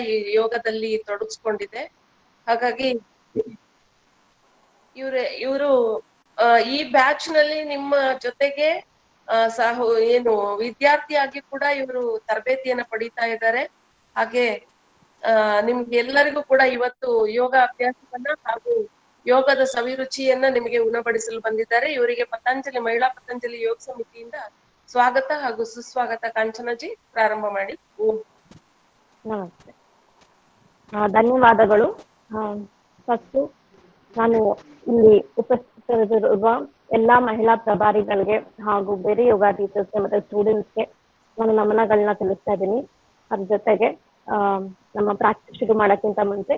ಈ ಯೋಗದಲ್ಲಿ ತೊಡಗಿಸ್ಕೊಂಡಿದೆ. ಹಾಗಾಗಿ ಇವರು ಈ ಬ್ಯಾಚ್ ನಲ್ಲಿ ನಿಮ್ಮ ಜೊತೆಗೆ ಏನು ವಿದ್ಯಾರ್ಥಿಯಾಗಿ ಕೂಡ ಇವರು ತರಬೇತಿಯನ್ನ ಪಡಿತಾ ಇದ್ದಾರೆ. ಹಾಗೆ ನಿಮ್ಗೆ ಎಲ್ಲರಿಗೂ ಕೂಡ ಇವತ್ತು ಯೋಗ ಅಭ್ಯಾಸವನ್ನ ಹಾಗೂ ಯೋಗದ ಸವಿರುಚಿಯನ್ನ ನಿಮಗೆ ಉಣಬಡಿಸಲು ಬಂದಿದ್ದಾರೆ. ಇವರಿಗೆ ಮಹಿಳಾ ಪತಂಜಲಿ ಯೋಗ ಸಮಿತಿಯಿಂದ ಸ್ವಾಗತ ಹಾಗೂ ಸುಸ್ವಾಗತ. ಕಾಂಚನಜಿ, ಪ್ರಾರಂಭ ಮಾಡಿ. ನಮಸ್ತೆ, ಧನ್ಯವಾದಗಳು. ಫಸ್ಟ್ ನಾನು ಇಲ್ಲಿ ಉಪಸ್ಥಿತರಿರುವ ಎಲ್ಲಾ ಮಹಿಳಾ ಪ್ರಭಾರಿಗಳಿಗೆ ಹಾಗೂ ಬೇರೆ ಯೋಗ ಟೀಚರ್ಸ್ಗೆ ಮತ್ತೆ ಸ್ಟೂಡೆಂಟ್ಸ್ಗೆ ನಾನು ನಮನಗಳನ್ನ ತಿಳಿಸ್ತಾ ಇದ್ದೀನಿ. ಅದ್ರ ಜೊತೆಗೆ ನಮ್ಮ ಪ್ರಾಕ್ಟೀಸ್ ಶುರು ಮಾಡೋಕ್ಕಿಂತ ಮುಂಚೆ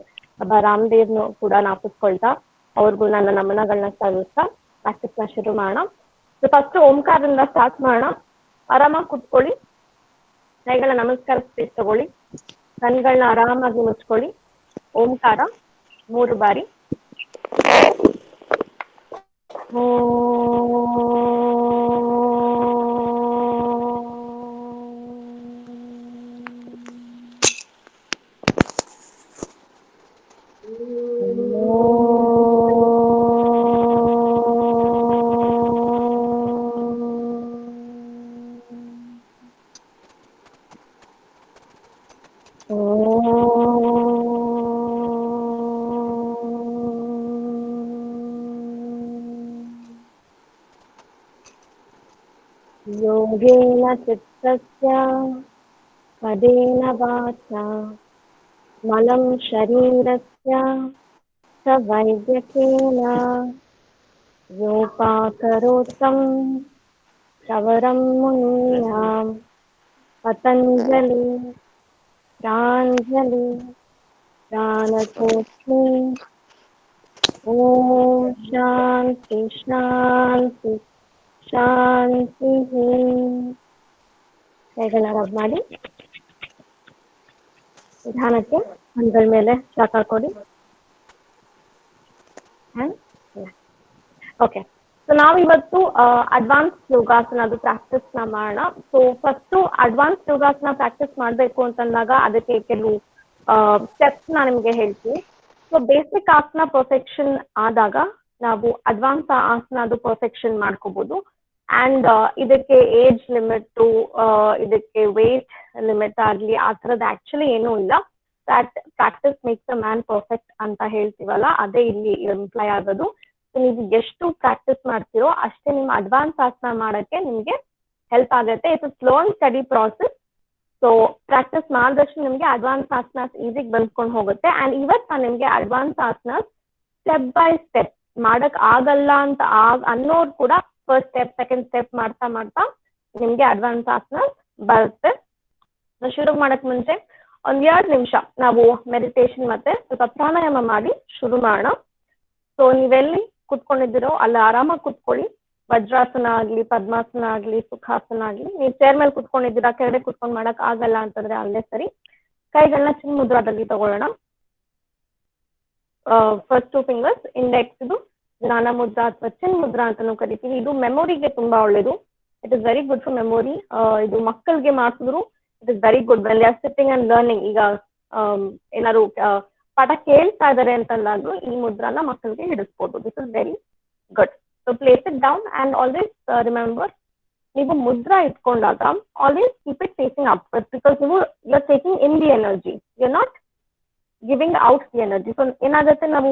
ರಾಮದೇವ್ನು ಕೂಡ ನಾಪಿಸ್ಕೊಳ್ತಾ ಅವ್ರಿಗೂ ನನ್ನ ನಮನಗಳನ್ನ ಸಲ್ಲಿಸ್ತಾ ಪ್ರಾಕ್ಟೀಸ್ನ ಶುರು ಮಾಡೋಣ. ಫಸ್ಟ್ ಓಂಕಾರದಿಂದ ಸ್ಟಾರ್ಟ್ ಮಾಡೋಣ. ಆರಾಮಾಗಿ ಕುತ್ಕೊಳ್ಳಿ, ಕೈಗಳ ನಮಸ್ಕಾರ ಸ್ಪೇಸ್ ತಗೊಳ್ಳಿ, ಕಣ್ಗಳನ್ನ ಆರಾಮಾಗಿ ಮುಚ್ಕೊಳ್ಳಿ. ಓಂಕಾರ 3 ಬಾರಿ. ಯೋಗೇನ ಚಿತ್ತಸ್ಯ ಪದೇನ ವಾಚಾ ಮಲಂ ಶರೀರಸ್ಯ ಸ ವೈದ್ಯಕೇನ ಯೋಪಾಕರೋತ್ತಂ ಶವರಂ ಮುನೀನಾಂ ಪತಂಜಲಿ ಪ್ರಾಂಜಲಿ ಪ್ರಾಣತೋಸ್ಮಿ. ಓಂ ಶಾಂತಿ ಶಾಂತಿ ಶಾಂತಿ. ಕೈಗಳನ್ನ ರಬ್ ಮಾಡಿ ನಿಧಾನಕ್ಕೆ ಹಂಗಳ ಮೇಲೆ ಶಾಖ ಕೊಡಿ. ಓಕೆ, ಸೊ ನಾವಿವತ್ತು ಅಡ್ವಾನ್ಸ್ ಯೋಗಾಸನದು ಪ್ರಾಕ್ಟೀಸ್ ನ ಮಾಡೋಣ. ಸೊ ಫಸ್ಟ್ ಅಡ್ವಾನ್ಸ್ ಯೋಗಾಸನ ಪ್ರಾಕ್ಟೀಸ್ ಮಾಡಬೇಕು ಅಂತಂದಾಗ ಅದಕ್ಕೆ ಕೆಲವು ಸ್ಟೆಪ್ಸ್ ನ ನಿಮ್ಗೆ ಹೇಳ್ತೀನಿ. ಸೊ ಬೇಸಿಕ್ ಆಸನ ಪರ್ಫೆಕ್ಷನ್ ಆದಾಗ ನಾವು ಅಡ್ವಾನ್ಸ್ ಆಸನ ಅದು ಪರ್ಫೆಕ್ಷನ್ ಮಾಡ್ಕೋಬಹುದು. ಅಂಡ್ ಇದಕ್ಕೆ ಏಜ್ ಲಿಮಿಟ್, ಇದಕ್ಕೆ ವೇಟ್ ಲಿಮಿಟ್ ಆಗ್ಲಿ ಆ ಥರದ್ದು ಆಕ್ಚುಲಿ ಏನೂ ಇಲ್ಲ. That practice makes a man perfect ಅಂತ ಹೇಳ್ತೀವಲ್ಲ, ಅದೇ ಇಲ್ಲಿ ಇಂಪ್ಲೈ ಆಗೋದು. ನೀವು ಎಷ್ಟು ಪ್ರಾಕ್ಟೀಸ್ ಮಾಡ್ತೀರೋ ಅಷ್ಟೇ ನಿಮ್ಮ ಅಡ್ವಾನ್ಸ್ ಆಸನ ಮಾಡಕ್ಕೆ ನಿಮ್ಗೆ ಹೆಲ್ಪ್ ಆಗುತ್ತೆ. It's slow and study process. So practice ಮಾಡಿದಷ್ಟು ನಿಮ್ಗೆ ಅಡ್ವಾನ್ಸ್ ಆಸನಾಸ್ ಈಸಿಗೆ ಬಂದ್ಕೊಂಡು ಹೋಗುತ್ತೆ. ಅಂಡ್ ಇವತ್ತು ನಾನು ನಿಮ್ಗೆ advance asanas step by step ಮಾಡಕ್ ಆಗಲ್ಲ ಅಂತ ಅನ್ನೋರು ಕೂಡ ಫಸ್ಟ್ ಸ್ಟೆಪ್ ಸೆಕೆಂಡ್ ಸ್ಟೆಪ್ ಮಾಡ್ತಾ ಮಾಡ್ತಾ ನಿಮ್ಗೆ ಅಡ್ವಾನ್ಸ್ ಆಸನಾಸ್ ಬರುತ್ತೆ. ಶುರು ಮಾಡಕ್ ಮುಂಚೆ 1-2 ನಿಮಿಷ ನಾವು ಮೆಡಿಟೇಷನ್ ಮತ್ತೆ ಸ್ವಲ್ಪ ಪ್ರಾಣಾಯಾಮ ಮಾಡಿ ಶುರು ಮಾಡೋಣ. ಸೊ ನೀವೆಲ್ಲಿ ಕುತ್ಕೊಂಡಿದ್ದೀರೋ ಅಲ್ಲಿ ಆರಾಮಾಗಿ ಕುತ್ಕೊಳ್ಳಿ. ವಜ್ರಾಸನ ಆಗ್ಲಿ, ಪದ್ಮಾಸನ ಆಗ್ಲಿ, ಸುಖಾಸನ ಆಗ್ಲಿ. ನೀವು ಚೇರ್ ಮೇಲೆ ಕುತ್ಕೊಂಡಿದ್ದೀರಾ, ಕೆಳಗಡೆ ಕುತ್ಕೊಂಡ್ ಮಾಡಕ್ ಆಗಲ್ಲ ಅಂತಂದ್ರೆ ಅಲ್ಲೇ ಸರಿ. ಕೈಗಳನ್ನ ಚಿನ್ ಮುದ್ರಾದಲ್ಲಿ ತಗೊಳ್ಳೋಣ. ಫಸ್ಟ್ 2 ಫಿಂಗರ್ಸ್, ಇಂಡೆಕ್ಸ್ ಇದು ಜ್ಞಾನ ಮುದ್ರಾ ಅಥವಾ ಚಿನ್ ಮುದ್ರಾ ಅಂತಾನು ಕರಿತೀವಿ. ಇದು ಮೆಮೊರಿಗೆ ತುಂಬಾ ಒಳ್ಳೇದು. It is very good for memory. ಇದು ಮಕ್ಕಳಿಗೆ ಮಾಡಿಸಿದ್ರು it is very good when they are sitting and learning. ಈಗ ಏನಾದ್ರು ಪಾಠ ಕೇಳ್ತಾ ಇದಾರೆ ಅಂತಂದಾದ್ರು ಈ ಮುದ್ರಾನ ಮಕ್ಕಳಿಗೆ ಹಿಡಿಸ್ಬೋದು. This is very good. So place it down and always remember, ನೀವು ಮುದ್ರಾ ಇಟ್ಕೊಂಡಾಗ always keep it facing upwards because you are taking in the energy, you are not giving out the energy. So ಏನಾಗುತ್ತೆ, ನಾವು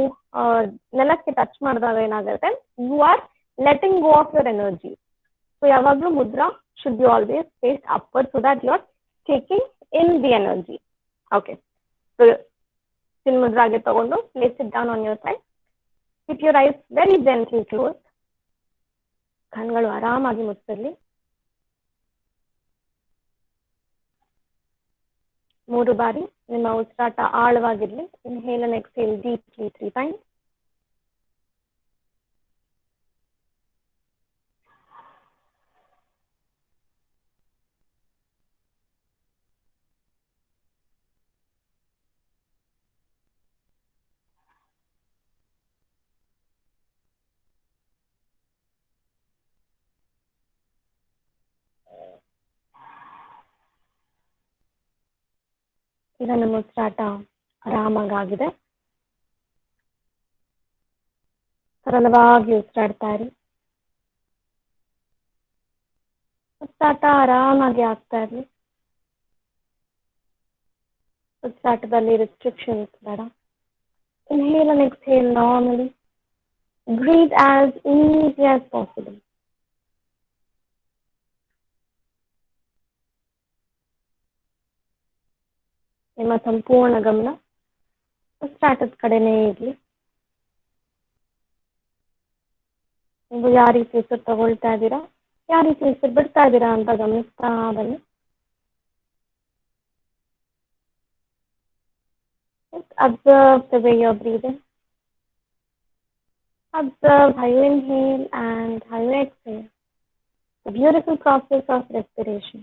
ನೆಲಕ್ಕೆ touch ಮಾಡಿದಾಗ ಏನಾಗುತ್ತೆ, you are letting go of your energy. So ಯಾವಾಗಲೂ mudra should be always face upward so that you are taking in the energy. Okay, so chin ಮುದ್ರಾಗೆ ತಗೊಂಡು place it down on your side. Keep your eyes very gently close. ಕಣ್ಗಳು ಆರಾಮಾಗಿ ಮುಚ್ಚಿರಲಿ. 3 ಬಾರಿ ನಿಮ್ಮ ಉಸಿರಾಟ ಆಳವಾಗಿರ್ಲಿ. Inhale and exhale deeply 3 times. ಈಗ ನಮ್ಮ ಉಸಿರಾಟ ಆರಾಮಾಗಿದೆ. ಸರಳವಾಗಿ ಉಸಿರಾಡ್ತಾ ಇರಿ. ಉಸಿರಾಟ ಆರಾಮಾಗಿ ಆಗ್ತಾ ಇರಲಿ. ಉಸಿರಾಟದಲ್ಲಿ ರೆಸ್ಟ್ರಿಕ್ಷನ್ಸ್ ಬೇಡ. Inhale and exhale normally. Breathe as easy as possible. ನಿಮ್ಮ ಸಂಪೂರ್ಣ ಗಮನ ಉಸಿರಾಟದ ಕಡೆನೇ ಇರಲಿ. ನೀವು ಯಾವ ರೀತಿ ಉಸಿರು ತಗೊಳ್ತಾ ಇದ್ದೀರಾ, ಯಾವ ರೀತಿ ಉಸಿರು ಬಿಡ್ತಾ ಇದ್ದೀರಾ ಅಂತ ಗಮನಿಸ್ತಾ ಬನ್ನಿ. Observe the way you're breathing. Observe how you inhale and how you exhale. The beautiful process of respiration.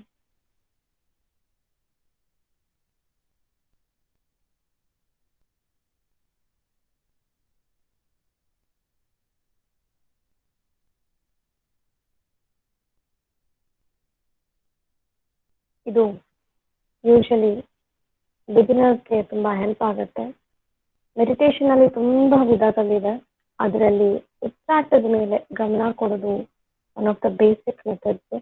ಇದು ಯೂಶಲಿ ಬಿಗಿನರ್ಸ್ಗೆ ತುಂಬಾ ಹೆಲ್ಪ್ ಆಗುತ್ತೆ. ಮೆಡಿಟೇಷನ್ ಅಲ್ಲಿ ತುಂಬಾ ವಿಧಗಳಿವೆ. ಅದರಲ್ಲಿ ಉಸಿರಾಟದ ಮೇಲೆ ಗಮನ ಕೊಡೋದು one of the basic methods.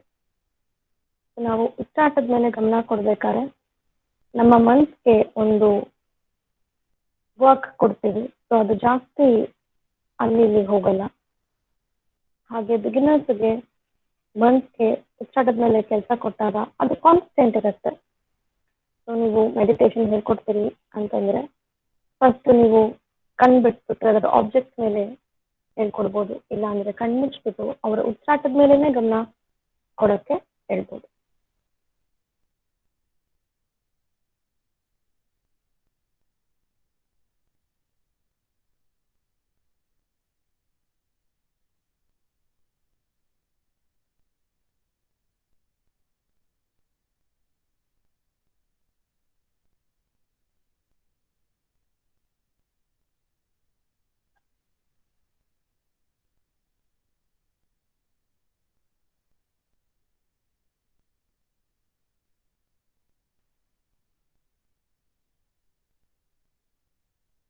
ನಾವು ಉಸಿರಾಟದ ಮೇಲೆ ಗಮನ ಕೊಡ್ಬೇಕಾದ್ರೆ ನಮ್ಮ ಮನಸ್ಸಿಗೆ ಒಂದು ವರ್ಕ್ ಕೊಡ್ತೀವಿ. ಸೊ ಅದು ಜಾಸ್ತಿ ಅಲ್ಲಿ ಇಲ್ಲಿ ಹೋಗಲ್ಲ. ಹಾಗೆ ಬಿಗಿನರ್ಸ್ಗೆ ಮನಸ್ಸಿಗೆ ಉಸಿರಾಟದ ಮೇಲೆ ಕೆಲಸ ಕೊಟ್ಟಾಗ ಅದು ಕಾನ್ಸ್ಟೆಂಟ್ ಇರುತ್ತೆ. ಸೊ ನೀವು ಮೆಡಿಟೇಷನ್ ಹೇಳ್ಕೊಡ್ತೀರಿ ಅಂತಂದ್ರೆ ಫಸ್ಟ್ ನೀವು ಕಣ್ ಬಿಟ್ಬಿಟ್ರೆ ಅದರ ಆಬ್ಜೆಕ್ಟ್ ಮೇಲೆ ಹೇಳ್ಕೊಡ್ಬೋದು. ಇಲ್ಲ ಅಂದ್ರೆ ಕಣ್ ಮುಚ್ಬಿಟ್ಟು ಅವರ ಉಸಿರಾಟದ ಮೇಲೆನೆ ಗಮನ ಕೊಡೋಕ್ಕೆ ಹೇಳ್ಬೋದು.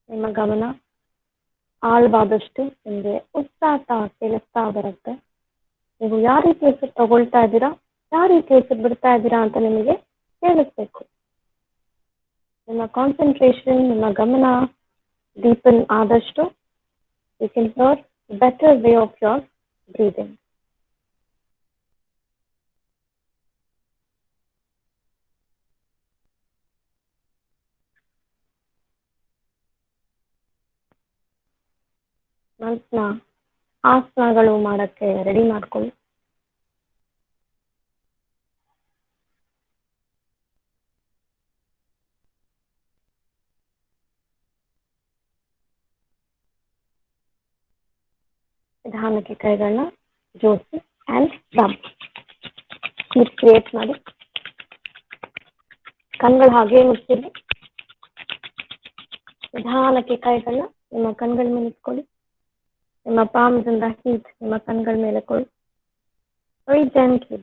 ನಿಮ್ಮ ಗಮನ ಆಳವಾದಷ್ಟು ನಿಮಗೆ ಉಸಿರಾಟ ಕೇಳಿಸ್ತಾ ಬರುತ್ತೆ. ನೀವು ಯಾವ ರೀತಿ ಉಸಿರು ತಗೊಳ್ತಾ ಇದ್ದೀರಾ, ಯಾವ ರೀತಿ ಉಸಿರು ಬಿಡ್ತಾ ಇದ್ದೀರಾ ಅಂತ ನಿಮಗೆ ಕೇಳಿಸ್ಬೇಕು. ನಿಮ್ಮ ಕಾನ್ಸಂಟ್ರೇಷನ್, ನಿಮ್ಮ ಗಮನ ಡೀಪನ್ ಆದಷ್ಟು you can hear better way of your breathing. ಮನಸ್ಸನ್ನ ಆಸನಗಳು ಮಾಡಕ್ಕೆ ರೆಡಿ ಮಾಡ್ಕೊಳ್ಳಿ. ನಿಧಾನಕ್ಕೆ ಕೈಗಳನ್ನ ಜೋಡಿಸಿ ಆ್ಯಂಡ್ ಡಂಪ್ ಸ್ಲಿಪ್ ಕ್ರಿಯೇಟ್ ಮಾಡಿ. ಕಣ್ಗಳು ಹಾಗೆ ಮುಚ್ಚಿರಿ. ನಿಧಾನಕ್ಕೆ ಕೈಗಳನ್ನ ನಿಮ್ಮ ಕಣ್ಗಳ ಮೇಲೆ ಇಟ್ಕೊಳ್ಳಿ. ನಿಮ್ಮ palms ಇಂದ ಹೀಟ್ ನಿಮ್ಮ ಕಣ್ಗಳ ಮೇಲೆ ಕೊಡಿ. Very gently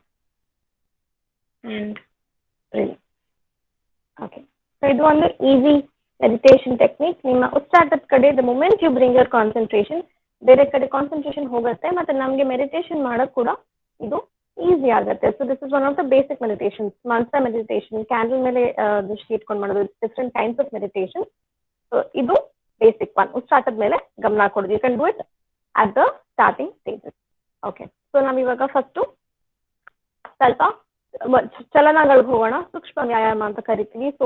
and release. Okay. So ಇದು ಒಂದು ಈಸಿ ಮೆಡಿಟೇಷನ್ ಟೆಕ್ನಿಕ್. ನಿಮ್ಮ ಉಸಿರಾಟದ ಕಡೆ the moment you bring your concentration, ಬೇರೆ ಕಡೆ ಕಾನ್ಸಂಟ್ರೇಷನ್ ಹೋಗುತ್ತೆ. ಮತ್ತೆ ನಮಗೆ ಮೆಡಿಟೇಷನ್ ಮಾಡೋದು ಕೂಡ ಇದು ಈಸಿ ಆಗುತ್ತೆ. So this is one of the basic meditation. ಮಂತ್ರ ಮೆಡಿಟೇಷನ್, ಕ್ಯಾಂಡಲ್ ಮೇಲೆ ದೃಷ್ಟಿ ಇಟ್ಕೊಂಡು ಮಾಡೋದು, different types of meditation. So ಇದು ಬೇಸಿಕ್ ಒನ್. ಉಸಿರಾಟದ ಮೇಲೆ ಗಮನ ಕೊಡೋದು. You can do it at the starting stages. Okay. So ನಾವು ಇವಾಗ ಫಸ್ಟ್ ಸ್ವಲ್ಪ ಚಲನಗಳಿಗೆ ಹೋಗೋಣ. ಸೂಕ್ಷ್ಮ ವ್ಯಾಯಾಮ ಅಂತ ಕರಿತೀವಿ. ಸೊ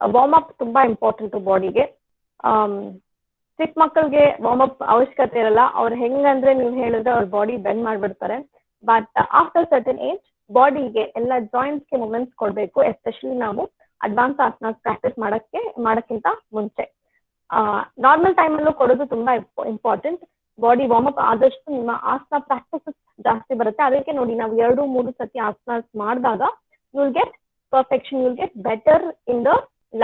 ವಾರ್ಮ್ ಅಪ್ ತುಂಬಾ ಇಂಪಾರ್ಟೆಂಟ್ ಬಾಡಿಗೆ. ಚಿಕ್ಕ ಮಕ್ಕಳಿಗೆ ವಾರ್ಮ್ ಅಪ್ ಅವಶ್ಯಕತೆ ಇರಲ್ಲ. ಅವ್ರು ಹೆಂಗಂದ್ರೆ ನೀವು ಹೇಳಿದ್ರೆ ಅವ್ರ ಬಾಡಿ ಬೆಂಡ್ ಮಾಡ್ಬಿಡ್ತಾರೆ. ಬಟ್ ಆಫ್ಟರ್ ಸರ್ಟನ್ ಏಜ್ ಬಾಡಿಗೆ ಎಲ್ಲ ಜಾಯಿಂಟ್ಸ್ಗೆ ಮೂಮೆಂಟ್ಸ್ ಕೊಡಬೇಕು. ಎಸ್ಪೆಷಲಿ ನಾವು ಅಡ್ವಾನ್ಸ್ ಆಸನ ಪ್ರಾಕ್ಟೀಸ್ ಮಾಡೋಕ್ಕಿಂತ ಮುಂಚೆ ನಾರ್ಮಲ್ ಟೈಮಲ್ಲೂ ಕೊಡೋದು ತುಂಬಾ ಇಂಪಾರ್ಟೆಂಟ್. ಬಾಡಿ ವಾರ್ಮ್ ಅಪ್ ಆದಷ್ಟು ನಿಮ್ಮ ಆಸನ ಪ್ರಾಕ್ಟೀಸಸ್ ಜಾಸ್ತಿ ಬರುತ್ತೆ. ಅದಕ್ಕೆ ನೋಡಿ ನಾವು 2-3 ಸತಿ ಆಸನ ಮಾಡಿದಾಗ you will get perfection, you will get better in the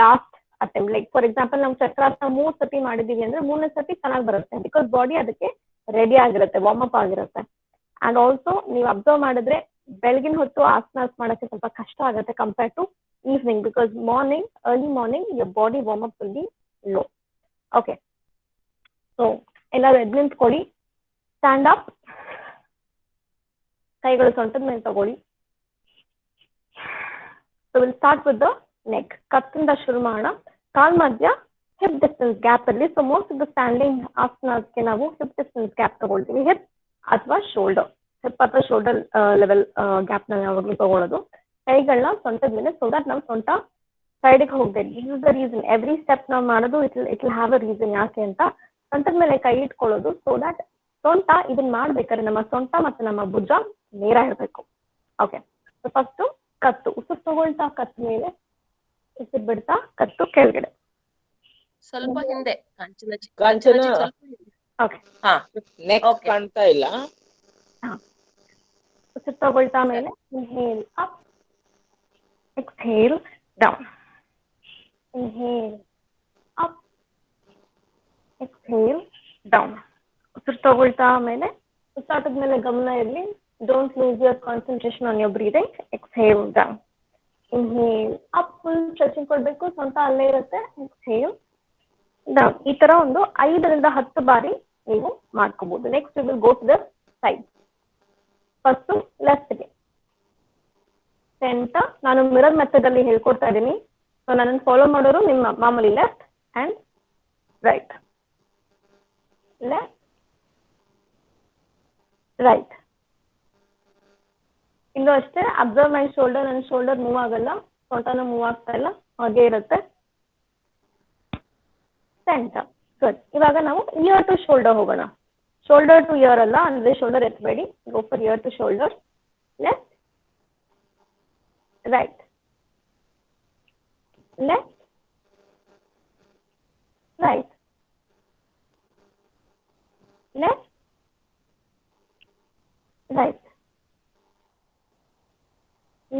last attempt. Like for example ನಾವು ಚಕ್ರಾಸನ 3 ಸತಿ ಮಾಡಿದೀವಿ ಅಂದ್ರೆ 3ನೇ ಸತಿ ಚೆನ್ನಾಗಿ ಬರುತ್ತೆ. ಬಿಕಾಸ್ ಬಾಡಿ ಅದಕ್ಕೆ ರೆಡಿ ಆಗಿರುತ್ತೆ, ವಾರ್ಮ್ ಅಪ್ ಆಗಿರುತ್ತೆ. ಅಂಡ್ ಆಲ್ಸೋ ನೀವು ಅಬ್ಸರ್ವ್ ಮಾಡಿದ್ರೆ ಬೆಳಗಿನ ಹೊತ್ತು ಆಸನ ಮಾಡಕ್ಕೆ ಸ್ವಲ್ಪ ಕಷ್ಟ ಆಗುತ್ತೆ compare to evening, because early morning, your body warm up will be low. Okay. So, ಎಲ್ಲರೂ ಎದ್ದು ನಿಂತ್ಕೊಳ್ಳಿ. Stand up. ಕೈಗಳು ಸೊಂಟದ ಮೇಲೆ ತಗೊಳ್ಳಿ. So we'll start with the neck. ಕತ್ತಿಂದ ಶುರು ಮಾಡೋಣ. ಕಾಲ್ ಮಧ್ಯ ಹಿಪ್ ಡಿಸ್ಟೆನ್ಸ್ ಗ್ಯಾಪ್ ಅಲ್ಲಿ. So most of the standing ಆಸನಕ್ಕೆ ನಾವು ಹಿಪ್ ಡಿಸ್ಟೆನ್ಸ್ ಗ್ಯಾಪ್ ತಗೊಳ್ತೀವಿ. ಹಿಪ್ ಅಥವಾ ಶೋಲ್ಡರ್, ಹಿಪ್ ಅಥವಾ ಶೋಲ್ಡರ್ ಲೆವೆಲ್ ಗ್ಯಾಪ್ ನ ಯಾವಾಗಲೂ ತಗೊಳ್ಳೋದು. ಕೈಗಳನ್ನ ಸೊಂಟದ ಮೇಲೆ, ಸೊ ದಟ್ ನಾವು ಸೊಂಟ ಸೈಡ್ಗೆ ಹೋಗ್ಬೇಕು. This is the reason. Every step ನಾವು ಮಾಡೋದು it will have a reason ಯಾಕೆ ಅಂತ. ಸೊಂಟದ ಮೇಲೆ ಕೈ ಇಟ್ಕೊಳ್ಳೋದು, ಸೊ ದಟ್ ಸೊಂಟ ಇದನ್ನ ಮಾಡ್ಬೇಕಾದ್ರೆ ನಮ್ಮ ಸೊಂಟ ಮತ್ತೆ ನಮ್ಮ ಭುಜ ನೇರ ಇರಬೇಕು. ಓಕೆ. ಸೊ ಫಸ್ಟ್ ಕತ್ತು, ಉಸಿರು ತಗೊಳ್ತಾ ಕತ್ತು ಮೇಲೆ, ಉಸಿರು ಬಿಡ್ತಾ ಕತ್ತು ಕೆಳಗಡೆ. ಸ್ವಲ್ಪ ಹಿಂದೆ ಕಾಂಚನ ಸ್ವಲ್ಪ ಹಿಂದೆ. ಓಕೆ. ಹಾ, ನೆಕ್ Okay. ಕಾಣ್ತಾ ಇಲ್ಲ. ಉಸಿರು ತಗೊಳ್ತಾ ಮೇಲೆ inhale up, exhale down. Inhale up, exhale down. ಉಸಿರು ತಗೊಳ್ತಾ ಮೇಲೆ ಉಸಿರಾಟದ ಮೇಲೆ ಗಮನ ಇರಲಿ. Don't lose your concentration on your breathing. Exhale down. Inhale up, full stretching ಕೊಡ್ಬೇಕು, ಸ್ವಂತ ಅಲ್ಲೇ ಇರುತ್ತೆ. ಎಕ್ಸ್ಹೇಲ್ ಡೌನ್. ಈ ತರ ಒಂದು 5 ರಿಂದ 10 ಬಾರಿ ನೀವು ಮಾಡ್ಕೋಬಹುದು. Next will go to the side. First ಲೆಫ್ಟ್ಗೆ ಸೆಂಟರ್. ನಾನು ಮಿರರ್ ಮೆಥಡ್ ಅಲ್ಲಿ ಹೇಳ್ಕೊಡ್ತಾ ಇದ್ದೀನಿ. ಸೊ ನನ್ನನ್ನು ಫಾಲೋ ಮಾಡೋರು ನಿಮ್ಮ ಮಾಮೂಲಿ left and right, left right. ಇಲ್ಲೂ ಅಷ್ಟೇ, ಅಬ್ಸರ್ವ್ ಮೈ ಶೋಲ್ಡರ್. ನನ್ನ ಶೋಲ್ಡರ್ ಮೂವ್ ಆಗಲ್ಲ, ಸೊಂಟನೂ ಮೂವ್ ಆಗ್ತಾ ಇಲ್ಲ, ಹಾಗೆ ಇರುತ್ತೆ. ಸೆಂಟರ್. ಗುಡ್. ಇವಾಗ ನಾವು ಇಯರ್ ಟು ಶೋಲ್ಡರ್ ಹೋಗೋಣ. ಶೋಲ್ಡರ್ ಟು ಇಯರ್ ಅಲ್ಲ, ಅಂದ್ರೆ ಶೋಲ್ಡರ್ ಎತ್ತಬೇಡಿ. Go for ear to shoulder. Left right, left right, left right,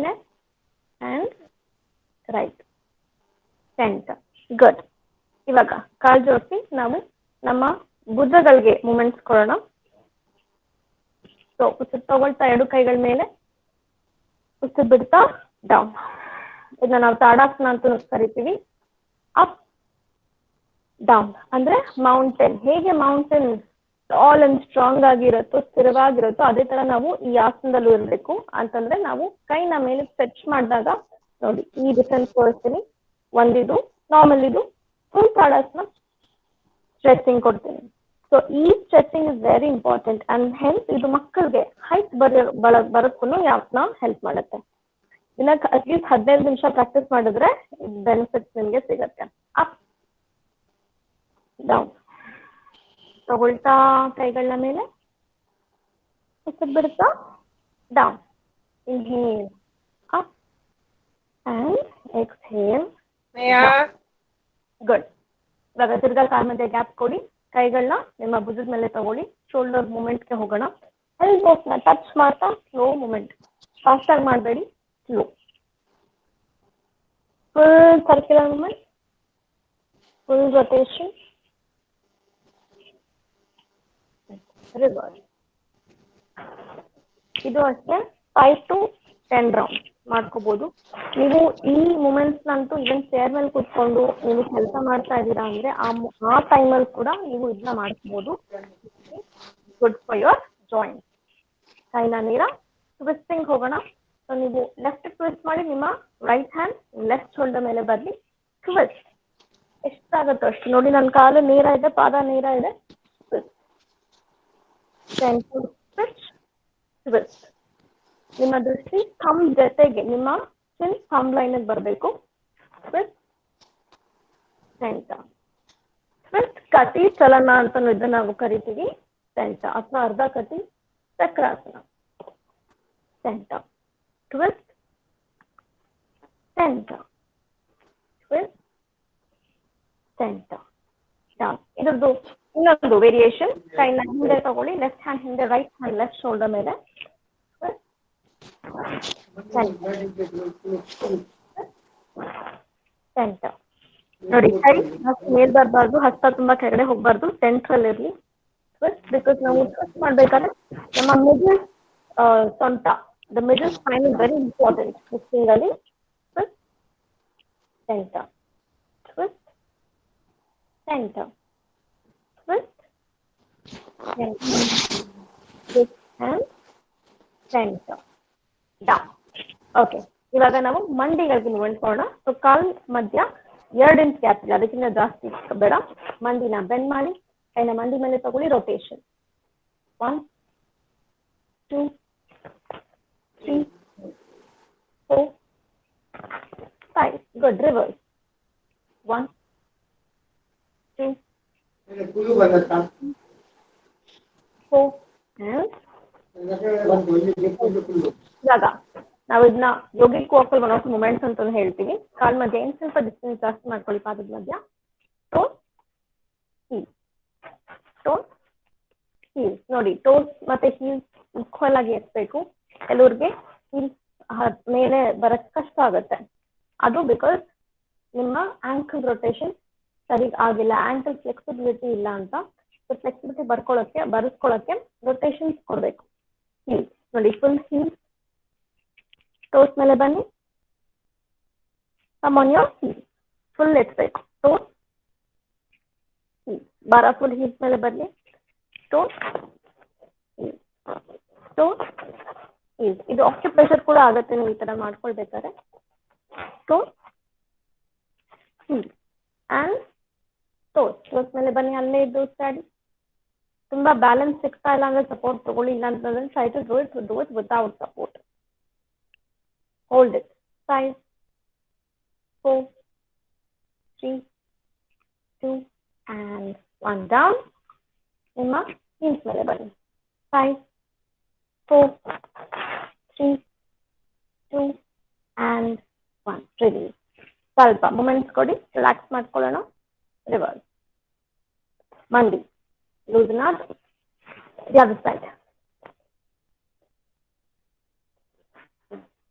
left and right, centre. Good. ಇವಾಗ ಕಾಲ್ ಜೋಡಿಸಿ ನಾವು ನಮ್ಮ ಭುಜಗಳಿಗೆ ಮೂಮೆಂಟ್ಸ್ ಕೊಡೋಣ. ಸೊ ಉಸಿರು ತಗೊಳ್ತಾ ಎರಡು ಕೈಗಳ ಮೇಲೆ, ಉಸಿರು ಬಿಡ್ತಾ ಡೌನ್. ಇದನ್ನ ನಾವು ತಾಡಾಸನ ಅಂತ ಕರಿತೀವಿ. ಅಪ್ ಡೌನ್ ಅಂದ್ರೆ ಮೌಂಟೇನ್. ಹೇಗೆ ಮೌಂಟೇನ್ ಟಾಲ್ ಅಂಡ್ ಸ್ಟ್ರಾಂಗ್ ಆಗಿರುತ್ತೋ, ಸ್ಥಿರವಾಗಿರುತ್ತೋ, ಅದೇ ತರ ನಾವು ಈ ಆಸನದಲ್ಲೂ ಇರಬೇಕು. ಅಂತಂದ್ರೆ ನಾವು ಕೈನ ಮೇಲೆ ಸ್ಟ್ರೆಚ್ ಮಾಡಿದಾಗ ನೋಡಿ ಈ ಡಿಫ್ರೆನ್ಸ್ ತೋರಿಸ್ತೀನಿ. ಒಂದಿದು ನಾರ್ಮಲ್, ಇದು ಫುಲ್ ತಾಡಾಸನ ಸ್ಟ್ರೆಚಿಂಗ್ ಕೊಡ್ತೀನಿ. ಸೊ ಈ stretching is very important and help ಇದು ಮಕ್ಕಳಿಗೆ ಹೈಟ್ ಬರೋಕ್ಕೂ ಈ ಆಸನ ಹೆಲ್ಪ್ ಮಾಡುತ್ತೆ. ದಿನಕ್ಕೆ ಅಟ್ಲೀಸ್ಟ್ 15 ನಿಮಿಷ ಪ್ರಾಕ್ಟೀಸ್ ಮಾಡಿದ್ರೆ ಬೆನಿಫಿಟ್ಸ್ ನಿಮಗೆ ಸಿಗತ್ತೆ. Up down. ತಗೊಳ್ತಾ ಕೈಗಳನ್ನ ಮೇಲೆ, ಉಸಿರು ಬಿಡ್ತಾ down. Inhale up and exhale. Good. ಇವಾಗ ತಿರ್ಗಾ ಕಾಲ್ ಮಧ್ಯೆ ಗ್ಯಾಪ್ ಕೊಡಿ. ಕೈಗಳನ್ನ ನಿಮ್ಮ ಭುಜದ ಮೇಲೆ ತಗೊಳ್ಳಿ. ಶೋಲ್ಡರ್ ಮೂಮೆಂಟ್ಗೆ ಹೋಗೋಣ. ಎಲ್ಬೋಸ್ನ ಟಚ್ ಮಾಡ್ತಾ ಸ್ಲೋ ಮೂಮೆಂಟ್. ಫಾಸ್ಟ್ ಆಗಿ ಮಾಡಬೇಡಿ, slow. Full circular movement, full rotation, reverse. ಇದು ಅಷ್ಟೇ 5 to 10 ರೌಂಡ್ ಮಾಡ್ಕೋಬಹುದು. ನೀವು ಈ ಮೂಮೆಂಟ್ಸ್ ನಂತೂ ಇವನ್ ಚೇರ್ ಮೇಲೆ ಕೂತ್ಕೊಂಡು ನೀವು ಕೆಲಸ ಮಾಡ್ತಾ ಇದ್ದೀರಾ ಅಂದ್ರೆ ಆ ಟೈಮಲ್ಲಿ ಕೂಡ ನೀವು ಇದನ್ನ ಮಾಡ್ಕೋಬಹುದು. Good for your joint. ಕೈನ ನೇರ ಟ್ವಿಸ್ಟಿಂಗ್ ಹೋಗೋಣ. ಸೊ ನೀವು ಲೆಫ್ಟ್ ಟ್ವಿಸ್ಟ್ ಮಾಡಿ, ನಿಮ್ಮ ರೈಟ್ ಹ್ಯಾಂಡ್ ಲೆಫ್ಟ್ ಶೋಲ್ಡರ್ ಮೇಲೆ ಬರಲಿ. ಟ್ವಿಸ್ಟ್ ಎಷ್ಟಾಗುತ್ತೋ ಅಷ್ಟು. ನೋಡಿ ನನ್ನ ಕಾಲು ನೇರ ಇದೆ, ಪಾದ ನೇರ ಇದೆ. Centre switch, twist. ನಿಮ್ಮ ದೃಷ್ಟಿ ಥಂಬ್ ಜೊತೆಗೆ ನಿಮ್ಮ ಚಿನ್ ಥಂಬ್ ಲೈನ್ ಬರಬೇಕು. Twist, centre, twist. ಕಟಿ ಚಲನ ಅಂತ ಇದನ್ನ ನಾವು ಕರಿತೀವಿ. ಸೆಂಟರ್ ಅಥವಾ ಅರ್ಧ ಕಟಿ ಚಕ್ರಾಸನ. Centre, twist, centre, twist, centre, down. ಇದ್ರದ್ದು ಇನ್ನೊಂದು ವೇರಿಯೇಷನ್. ಕೈನ ಹಿಂದೆ ತಗೊಳ್ಳಿ, ಲೆಫ್ಟ್ ಹ್ಯಾಂಡ್ ಹಿಂದೆ, ರೈಟ್ ಹ್ಯಾಂಡ್ ಲೆಫ್ಟ್ ಶೋಲ್ಡರ್ ಮೇಲೆ. ಸೆಂಟರ್. ನೋಡಿ ಕೈ ಮೇಲ್ ಬರಬಾರ್ದು, ಹಸ್ತ ತುಂಬಾ ಕೆಳಗಡೆ ಹೋಗ್ಬಾರ್ದು, ಸೆಂಟ್ರಲ್ ಇರ್ಲಿ. ಟ್ವಿಸ್ಟ್. ಬಿಕಾಸ್ ನಾವು ಟ್ವಿಸ್ಟ್ ಮಾಡ್ಬೇಕಾದ್ರೆ ನಮ್ಮ ಮಿಡಲ್ ಸೊಂಟ, the middle spine is very important twisting ಅಲ್ಲಿ. Twist, center, twist, center, twist, center, twist and center, down. ಓಕೆ, ಇವಾಗ ನಾವು ಮಂಡಿಗಳಿಗೆ ಮೂವ್ಮೆಂಟ್ ಮಾಡೋಣ. ಸೊ ಕಾಲ್ ಮಧ್ಯ 2 ಇಂಚ್ ಗ್ಯಾಪ್ ಇಲ್ಲ, ಅದಕ್ಕಿಂತ ಜಾಸ್ತಿ ಬೇಡ. ಮಂಡಿನ ಬೆಂಡ್ ಮಾಡಿ, ಕೈನ ಮಂಡಿ ಮೇಲೆ ತಗೊಳ್ಳಿ, ರೊಟೇಷನ್ 1 2 3 4 5. ಗುಡ್. ರಿವರ್ಸ್ 1 2 4 ಇವಾಗ ನಾವು ಇದನ್ನ ಯೋಗಿಕ್ ವಾಕಲ್ ಒನ್ ಆಫ್ ಮೂಮೆಂಟ್ಸ್ ಅಂತ ಹೇಳ್ತೀವಿ. ಕಾಲ್ ಮಧ್ಯೆ ಏನ್ ಸ್ವಲ್ಪ ಡಿಸ್ಟೆನ್ಸ್ ಜಾಸ್ತಿ ಮಾಡ್ಕೊಳ್ಳಿ, ಪಾದದ ಮಧ್ಯ. Toes heel, toes heels. ನೋಡಿ, ಟೋಸ್ ಮತ್ತೆ ಹೀಲ್ಸ್ ಈಕ್ವಲ್ ಆಗಿ ಎತ್ಬೇಕು. ಕೆಲವ್ರಿಗೆ ಹೀಲ್ಸ್ ಮೇಲೆ ಬರಕ್ ಕಷ್ಟ ಆಗುತ್ತೆ. ಅದು ಬಿಕಾಸ್ ನಿಮ್ಮ ಆಂಕಲ್ ರೊಟೇಷನ್ ಸರಿ ಆಗಿಲ್ಲ, ಆಂಕಲ್ ಫ್ಲೆಕ್ಸಿಬಿಲಿಟಿ ಇಲ್ಲ ಅಂತ. ಫ್ಲೆಕ್ಸಿಬಿಲಿಟಿ ಬರೆಸ್ಕೊಳ್ಳೋಕೆ ರೊಟೇಷನ್ಸ್ ಕೊಡ್ಬೇಕು. ಹೀಲ್ಸ್ ನೋಡಿ, ಫುಲ್ ಹೀಲ್ಸ್, ಟೋಸ್ ಮೇಲೆ ಬನ್ನಿ. Come on your heels, full ಎತ್ತಬೇಕು. ಟೋಸ್ ಬಾರ, ಫುಲ್ ಹೀಲ್ಸ್ ಮೇಲೆ ಬನ್ನಿ. Toes toes heels. ಇದು ಆಕ್ಯುಪ್ರೆಷರ್ ಕೂಡ ಆಗುತ್ತೆ ನೀವು ಈ ತರ ಮಾಡ್ಕೊಳ್ಬೇಕಾದ್ರೆ. Toes heels and toes. Toes ಮೇಲೆ ಬನ್ನಿ, ಅಲ್ಲೇ ಇದ್ದು ಸ್ಟಾಡಿ. ತುಂಬಾ ಬ್ಯಾಲೆನ್ಸ್ ಸಿಗ್ತಾ ಇಲ್ಲ ಅಂದ್ರೆ ಸಪೋರ್ಟ್ ತಗೊಳ್ಳಿ, ಇಲ್ಲ ಅಂತಂದ್ರೆ try to do it without support. Hold it. 5 4 3 2 and 1. Down. ನಿಮ್ಮ heels ಮೇಲೆ ಬನ್ನಿ. 5 4 3 2 and 1. Release. ಸ್ವಲ್ಪ ಮೂಮೆಂಟ್ಸ್ ಕೊಡಿ, ರಿಲ್ಯಾಕ್ಸ್ ಮಾಡ್ಕೊಳ್ಳೋಣ. ರಿವರ್ಸ್ ಮಂಡಿ, loosen up. The other side.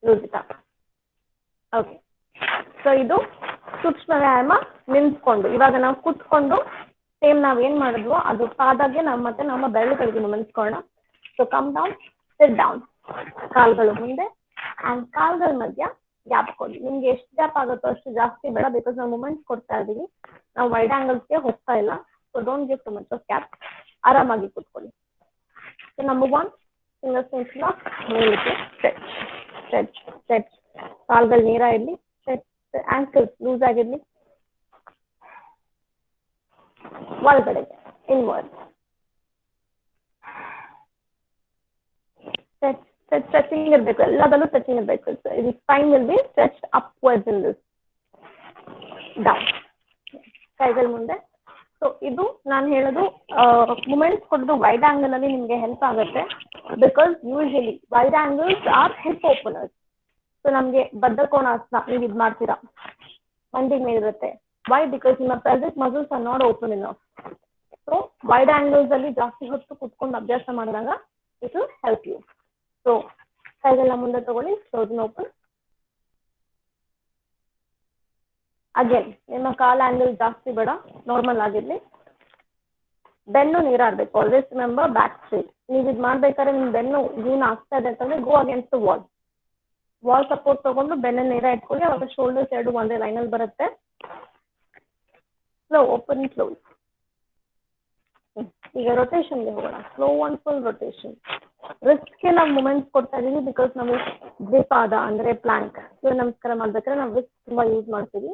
Lose it up. Okay. So ಇದು ಸೂಕ್ಷ್ಮ ವ್ಯಾಯಾಮ ನಿಂತ್ಕೊಂಡು. ಇವಾಗ ನಾವು ಕೂತ್ಕೊಂಡು ಸೇಮ್ ನಾವ್ ಏನ್ ಮಾಡಿದ್ವೋ ಅದು ಪಾದಾಗೆ ನಾವು ಮತ್ತೆ ನಮ್ಮ ಬೆರಳುಗಳಿಗೆ ಗಮನಿಸ್ಕೊಳ್ಳೋಣ. So come down, sit down. ಕಾಲ್ಗಳು ಮುಂದೆ ಅಂಡ್ ಕಾಲ್ಗಳ ಮಧ್ಯ ಗ್ಯಾಪ್ ಕೊಡಿ. ನಿಮ್ಗೆ ಎಷ್ಟು ಗ್ಯಾಪ್ ಆಗುತ್ತೋ ಅಷ್ಟು ಜಾಸ್ತಿ ಬೇಡ, ಬಿಕಾಸ್ ನಾವು ಮೂಮೆಂಟ್ಸ್ ಕೊಡ್ತಾ ಇದೀವಿ, ನಾವು ವೈಡ್ ಆಂಗಲ್ಸ್ಗೆ ಹೋಗ್ತಾ ಇಲ್ಲ. So don't give too much of gap. ಆರಾಮಾಗಿ ಕೂತ್ಕೊಳ್ಳಿ. ಸೊ ನಂಬರ್ 1, ಫಿಂಗರ್ಸ್ ಲಾಕ್, ಮೇಲಕ್ಕೆ ಸ್ಟ್ರೆಚ್ ಸ್ಟ್ರೆಚ್ ಸ್ಟ್ರೆಚ್. ಕಾಲ್ಗಳು ನೇರ ಇರ್ಲಿ, ಆಂಕಲ್ಸ್ ಲೂಸ್ ಆಗಿರ್ಲಿ. ಒಳಗಡೆಗೆ ಇನ್ವರ್ಡ್ ಸ್ಟ್ರೆಚಿಂಗ್ ಇರ್ಬೇಕು, ಎಲ್ಲದಲ್ಲೂ ಸ್ಟ್ರೆಚಿಂಗ್ ಇರ್ಬೇಕು. ಇದು spine will be stretched upwards in this. Down, ಕೈಗಳ ಮುಂದೆ. ಸೊ ಇದು ನಾನು ಹೇಳೋದು ಮೂಮೆಂಟ್ಸ್ ಕೊಡೋದು ವೈಡ್ ಆಂಗಲ್ ಅಲ್ಲಿ ನಿಮ್ಗೆ ಹೆಲ್ಪ್ ಆಗುತ್ತೆ, because usually wide angles are hip openers. So ನಮ್ಗೆ ಬದ್ಧಕೋನಾಸನ ನೀವು ಇದು ಮಾಡ್ತೀರಾ, ಮಂಡಿ ಮೇಲಿರುತ್ತೆ. ವೈ? ಬಿಕಾಸ್ ನಿಮ್ಮ pelvic muscles are not open enough. So wide angles ಅಲ್ಲಿ ಜಾಸ್ತಿ ಹೊತ್ತು ಕುತ್ಕೊಂಡು ಅಭ್ಯಾಸ ಮಾಡಿದಾಗ it will help you. So ಕೈಗೆಲ್ಲ ಮುಂದೆ ತಗೊಳ್ಳಿ, ಕ್ಲೋಸ್ ಓಪನ್. ಅಗೇನ್ ನಿಮ್ಮ ಕಾಲ್ ಆಂಗಲ್ ಜಾಸ್ತಿ ಬೇಡ, ನಾರ್ಮಲ್ ಆಗಿರ್ಲಿ. ಬೆನ್ನು ನೀರಾಡ್ಬೇಕು. Always remember back straight. ನೀವು ಇದು ಮಾಡ್ಬೇಕಾದ್ರೆ ನಿಮ್ ಬೆನ್ನು ಗೂನ್ ಆಗ್ತಾ ಇದೆ ಅಂತಂದ್ರೆ go against the wall. Wall support ತಗೊಂಡು ಬೆನ್ನ ನೇರ ಇಟ್ಕೊಳ್ಳಿ. ಅವಾಗ ಶೋಲ್ಡರ್ಸ್ ಎರಡು ಒಂದೇ ಲೈನ್ ಅಲ್ಲಿ ಬರುತ್ತೆ. Slow open, close. ಈಗ ರೊಟೇಷನ್ಗೆ ಹೋಗೋಣ. Slow one, full rotation. ರಿಸ್ಟ್ಗೆ ನಾವು ಮೂಮೆಂಟ್ಸ್ ಕೊಡ್ತಾ ಇದೀವಿ, ಬಿಕಾಸ್ ನಾವು ದ್ವಿಪಾದ ಅಂದ್ರೆ ಪ್ಲಾಂಕ್, ಸೂರ್ಯ ನಮಸ್ಕಾರ ಮಾಡ್ಬೇಕಾದ್ರೆ ನಾವು ರಿಸ್ಟ್ ತುಂಬಾ ಯೂಸ್ ಮಾಡ್ತೀವಿ.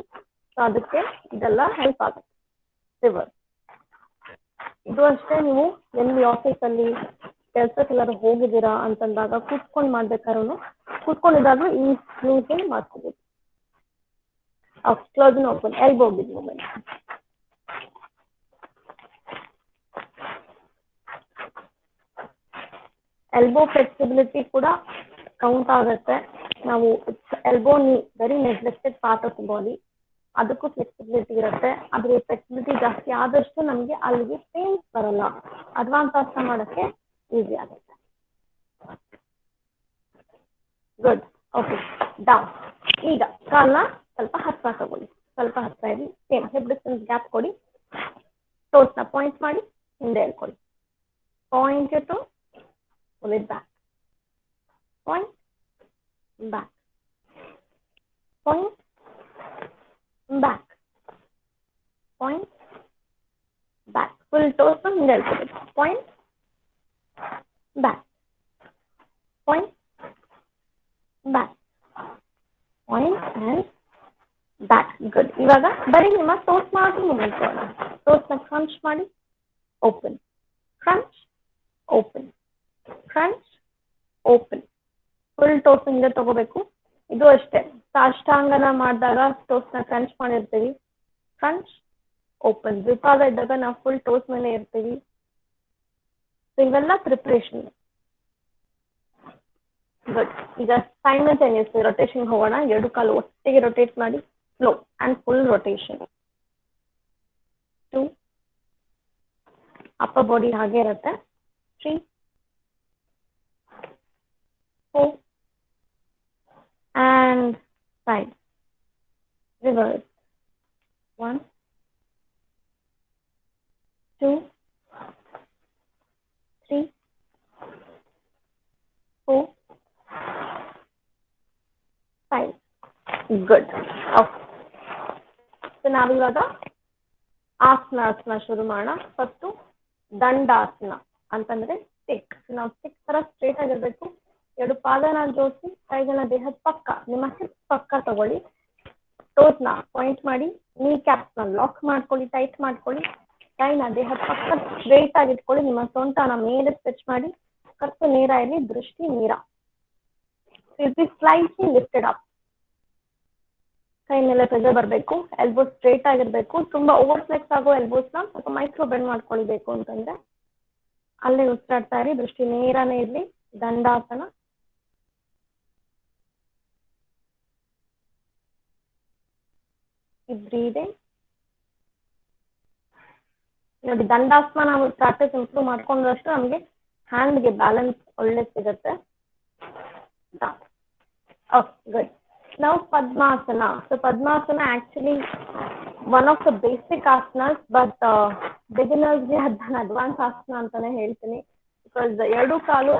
ಸೊ ಅದಕ್ಕೆ ಇದೆಲ್ಲ ಹೆಲ್ಪ್ ಆಗುತ್ತೆ. ರಿವರ್ಸ್. ಇದು ಅಷ್ಟೇ, ನೀವು ಎಲ್ಲಿ ಆಫೀಸ್ ಅಲ್ಲಿ ಕೆಲಸಕ್ಕೆಲ್ಲಾರು ಹೋಗಿದ್ದೀರಾ ಅಂತಂದಾಗ ಕೂತ್ಕೊಂಡು ಮಾಡ್ಬೇಕಾದ್ರೂ ಕೂತ್ಕೊಂಡಿದ್ದಾದ್ರೂ ಈ ಲೂಸಿಂಗ್ ಮಾಡ್ಕೋಬೇಕು. Close open, elbow big movement. Elbow flexibility ಕೂಡ ಕೌಂಟ್ ಆಗುತ್ತೆ. ನಾವು elbow knee very neglected part of the body, ಅದಕ್ಕೂ ಫ್ಲೆಕ್ಸಿಬಿಲಿಟಿ ಇರುತ್ತೆ. ಅದ್ರ ಫ್ಲೆಕ್ಸಿಬಿಲಿಟಿ ಜಾಸ್ತಿ ಆದಷ್ಟು ನಮಗೆ ಅಲ್ಲಿಗೆ ಪೇನ್ಸ್ ಬರಲ್ಲ, ಅಡ್ವಾನ್ಸ್ ಆಸನ ಮಾಡೋಕ್ಕೆ ಈಸಿ ಆಗುತ್ತೆ. ಗುಡ್. Okay, down. ಈಗ ಕಾಲ್ನ ಸ್ವಲ್ಪ ಹತ್ರ ತಗೊಳ್ಳಿ, ಸ್ವಲ್ಪ ಹತ್ರ ಇರಲಿ. ಸೇಮ್ ಹಿಪ್ ಡಿಸ್ಟೆನ್ಸ್ ಗ್ಯಾಪ್ ಕೊಡಿ. ಟೋಸ್ನ ಪಾಯಿಂಟ್ ಮಾಡಿ ಹಿಂದೆ ಹೇಳ್ಕೊಳ್ಳಿ. Point to pull it back. Point, back. Point, back, point, back. Full toes ನ ಹಿಂದೆ ಎಳ್ಕೋಬೇಕು. Point, back, point, back, point and back. Good. ಇವಾಗ ಬರೀ ನಿಮ್ಮ toes ಮಾತ್ರ ಮೂವ್ಮೆಂಟ್ ಮಾಡೋಣ. Toes ನ crunch ಮಾಡಿ, open, crunch, open, crunch, open. Full toes ಹಿಂದೆ ತಗೋಬೇಕು. ಇದು ಅಷ್ಟೇ, ಸಾಷ್ಟಾಂಗನ ಮಾಡಿದಾಗ ಟೋಸ್ ನ ಕ್ರಂಚ್ ಮಾಡಿರ್ತೀವಿ, ಕ್ರಂಚ್ ಓಪನ್. ದ್ವಿಪಾದ ಇದ್ದಾಗ ನಾವು ಫುಲ್ ಟೋಸ್ ಮೇಲೆ ಇರ್ತೀವಿ. ಇವೆಲ್ಲ ಪ್ರಿಪರೇಷನ್. ಗುಡ್. ಈಗ ಸೈಮಲ್ಟೇನಿಯಸ್ ರೊಟೇಷನ್ ಹೋಗೋಣ. ಎರಡು ಕಾಲು ಒಟ್ಟಿಗೆ ರೊಟೇಟ್ ಮಾಡಿ, slow and full rotation. 2, upper body ಹಾಗೆ ಇರುತ್ತೆ. 3, 4 and 5. Reverse. 1, 2, 3, 4, 5. Good. Okay. So ನಾವಿವಾಗ ಆಸನ ಶುರು ಮಾಡೋಣ. ಫಸ್ಟ್ ದಂಡಾಸನ ಅಂತಂದ್ರೆ ಸ್ಟಿಕ್. ನಾವು ಸ್ಟಿಕ್ ತರ ಸ್ಟ್ರೇಟ್ ಆಗಿರ್ಬೇಕು. ಎರಡು ಪಾದನ ಜೋಡಿಸಿ, ಕೈಗಳನ್ನ ದೇಹದ ಪಕ್ಕ, ನಿಮ್ಮ ಹಿಪ್ ಪಕ್ಕ ತಗೊಳ್ಳಿ. ಟೋಸ್ ನ ಪಾಯಿಂಟ್ ಮಾಡಿ, ನೀ ಕ್ಯಾಪ್ಸ್ ನ ಲಾಕ್ ಮಾಡ್ಕೊಳ್ಳಿ, ಟೈಟ್ ಮಾಡ್ಕೊಳ್ಳಿ. ಕೈನ ದೇಹದ ಪಕ್ಕ ಸ್ಟ್ರೇಟ್ ಆಗಿ ಇಟ್ಕೊಳ್ಳಿ. ನಿಮ್ಮ ಸೊಂಟನ ಮೇಲೆ ಸ್ಟ್ರೆಚ್ ಮಾಡಿ, ಕತ್ತು ನೇರ ಇರಲಿ, ದೃಷ್ಟಿ ನೇರ. Slightly lifted up. ಕೈ ಮೇಲೆ ಪ್ರೆಷರ್ ಬರಬೇಕು. ಎಲ್ಬೋಸ್ ಸ್ಟ್ರೇಟ್ ಆಗಿರ್ಬೇಕು. ತುಂಬಾ ಓವರ್ ಫ್ಲೆಕ್ಸ್ ಆಗೋ ಎಲ್ಬೋಸ್ ನ ಸ್ವಲ್ಪ ಮೈಕ್ರೋ ಬೆಂಡ್ ಮಾಡ್ಕೊಳ್ಬೇಕು ಅಂತಂದ್ರೆ ಅಲ್ಲೇ ಉಸಿರಾಡ್ತಾ ಇರಿ. ದೃಷ್ಟಿ ನೇರನೇ ಇರ್ಲಿ. ದಂಡಾಸನ. ಬ್ರೀದಿಂಗ್ ನೋಡಿ. ದಂಡಾಸನ ನಾವು ಪ್ರಾಕ್ಟೀಸ್ ಇಂಪ್ರೂವ್ ಮಾಡ್ಕೊಂಡಷ್ಟು ನಮಗೆ ಹ್ಯಾಂಡ್ಗೆ ಬ್ಯಾಲೆನ್ಸ್ ಒಳ್ಳೆ ಸಿಗುತ್ತೆ. ಗುಡ್. ನಾವು ಪದ್ಮಾಸನ. So padmasana actually one of the basic asanas, but ಬಿಗಿನರ್ಸ್ಗೆ ಅದನ್ನ ಅಡ್ವಾನ್ಸ್ ಆಸನ ಅಂತಾನೆ ಹೇಳ್ತೀನಿ. ಬಿಕಾಸ್ ಎರಡು ಕಾಲು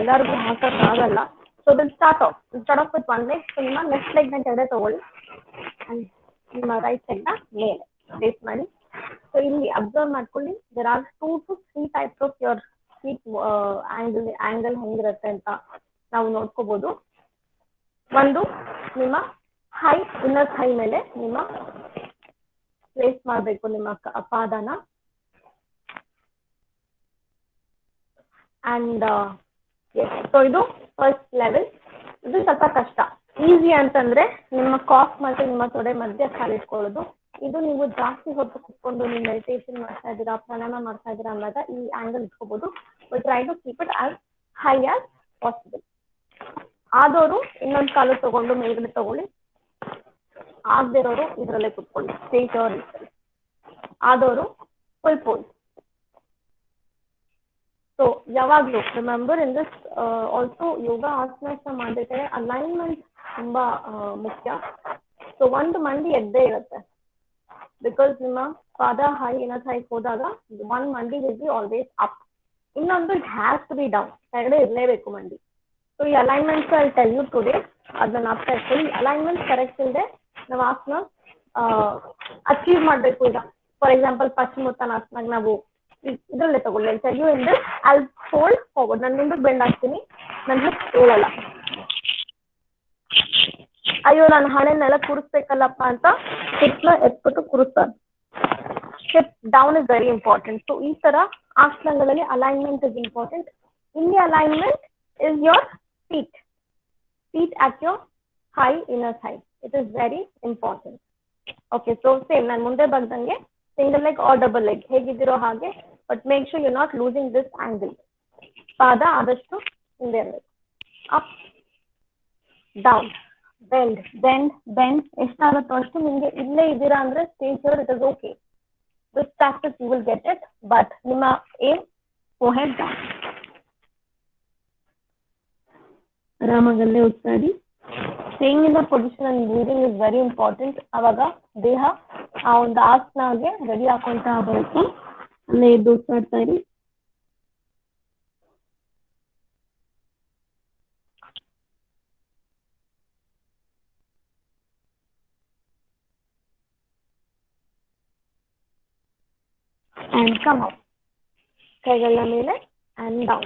ಎಲ್ಲರಿಗೂ ಹಾಕಕ್ ಆಗಲ್ಲ. So then start off with one leg. So ನಿಮ್ಮ ಲೆಫ್ಟ್ ಲೆಗ್ ನ ಕೆಳಗೆ ತಗೊಳ್ಳಿ, ನಿಮ್ಮ ರೈಟ್ ಸೈಡ್ ನ ಮೇಲೆ ಬೇಸ್ ಮಾಡಿ. ಸೊ ಇಲ್ಲಿ ಅಬ್ಸರ್ವ್ ಮಾಡ್ಕೊಳ್ಳಿ, there are 2 to 3 types of your feet angle ಹೆಂಗಿರುತ್ತೆ ಅಂತ ನಾವು ನೋಡ್ಕೋಬಹುದು. ಒಂದು, ನಿಮ್ಮ ಹೈ, ಇನ್ನರ್ ಹೈ ಮೇಲೆ ನಿಮ್ಮ ಪ್ಲೇಸ್ ಮಾಡಬೇಕು ನಿಮ್ಮ ಪಾದನ. ಅಂಡ್ ಸೊ ಇದು ಫಸ್ಟ್ ಲೆವೆಲ್. ಇದು ಸ್ವಲ್ಪ ಕಷ್ಟ. ಈಸಿ ಅಂತಂದ್ರೆ ನಿಮ್ಮ ಕಾಫ್ ಮತ್ತೆ ನಿಮ್ಮ ತೊಡೆ ಮಧ್ಯೆ ಕಾಲಿಟ್ಕೊಳ್ಳೋದು. ಇದು ನೀವು ಜಾಸ್ತಿ ಹೊತ್ತು ಕುತ್ಕೊಂಡು ನೀವು ಮೆಡಿಟೇಷನ್ ಮಾಡ್ತಾ ಇದ್ದೀರಾ, ಪ್ರಾಣಾಯಾಮ ಮಾಡ್ತಾ ಇದ್ದೀರಾ ಅಂದಾಗ ಈ ಆಂಗಲ್ ಇಟ್ಕೋಬಹುದು. But try to keep it as high as possible. ಆದವರು ಇನ್ನೊಂದು ಕಾಲು ತಗೊಂಡು ಮೇಲ್ಗಡೆ ತಗೊಳ್ಳಿ. ಆಗದಿರೋರು ಇದರಲ್ಲೇ ಕುತ್ಕೊಳ್ಳಿ. ಸ್ಟೇಜ್ ಅವ್ರ ಆದವರು ಫುಲ್ ಪೋಸ್. ಸೊ ಯಾವಾಗ್ಲೂ ರಿಮೆಂಬರ್ ಇನ್ ದಿಸ್ ಆಲ್ಸೋ ಯೋಗ ಆಸನ ಮಾಡ್ಬೇಕಾದ್ರೆ ಅಲೈನ್ಮೆಂಟ್ ತುಂಬಾ ಮುಖ್ಯ. ಸೊ ಒಂದು ಮಂಡಿ ಎದ್ದೇ ಇರುತ್ತೆ. ಬಿಕಾಸ್ ನಿಮ್ಮ ಪಾದ ಹೈ ಇನ್ನರ್ ಹೈ ಹೋದಾಗ ಒನ್ ಮಂಡಿ ವಿಲ್ ಬಿ ಆಲ್ವೇಸ್ ಅಪ್. ಇನ್ನೊಂದು it has to be down. ಕೆಳಗಡೆ ಇರಲೇಬೇಕು ಮಂಡಿ. ಸೊ ಈ alignments I tell you today. ಅದನ್ನ ಅರ್ಥ ಇಟ್ಕೊಳ್ಳಿ. ಅಲೈನ್ಮೆಂಟ್ ಕರೆಕ್ಟ್ ಇಲ್ಲದೆ ನಾವು ಆಸನ ಅಚೀವ್ ಮಾಡಬೇಕು. ಈಗ ಫಾರ್ ಎಕ್ಸಾಂಪಲ್ ಪಶ್ಚಿಮೋತ್ತಾನಾಸನಾಗ ನಾವು ಇದರಲ್ಲೇ ತಗೊಳ್ಳಿ. I tell you in this I fold forward. ನಾನು ನಿಮ್ಗೆ ಬೆಂಡ್ ಹಾಕ್ತೀನಿ, ನನ್ನ ಹಿಪ್ ಹೇಳಲ್ಲ. ಅಯ್ಯೋ ನಾನು ಹಣೆನೆಲ್ಲ ಕೂರಿಸ್ಬೇಕಲ್ಲಪ್ಪ ಅಂತ ಹಿಪ್ನ ಎತ್ಬಿಟ್ಟು ಕೂರಿಸ್ತಾರೆ. Hip down is very important. So ಈ ತರ ಆಸನಗಳಲ್ಲಿ alignment is important. In the alignment is your feet at your high inner thigh. It is very important. Okay, so same ನಾನು ಮುಂದೆ ಬಂದಂಗೆ single leg or double leg ಹೇಗಿದ್ದೀರೋ ಹಾಗೆ, but make sure you not losing this angle. ಪಾದ ಆದಷ್ಟು ಹಿಂದೆ ಇರಬೇಕು. Up, down, bend, bend, bend. ಎಷ್ಟಾಗುತ್ತೋ ಅಷ್ಟು ನಿಮಗೆ ಇಲ್ಲೇ ಇದ್ದೀರಾ ಅಂದ್ರೆ stage it is okay. With practice you will get it. But ನಿಮ್ಮ ಏಮ್ ಫೋರ್ಹೆಡ್ ಡೌನ್. ಆರಾಮಾಗಲ್ಲೇ ಉತ್ಸಾಡಿ. Staying in the position and breathing is very important. ಅವಾಗ ದೇಹ ಆ ಒಂದು ಆಸನಾಗೆ ರೆಡಿ ಹಾಕೊಂತ ಬರುತ್ತೆ. ಅಲ್ಲೇ ಎದ್ದು ಉತ್ಸಾಡ್ತಾ ಇರಿ. and come up. ಕೈಗಳ ಮೇಲೆ and down.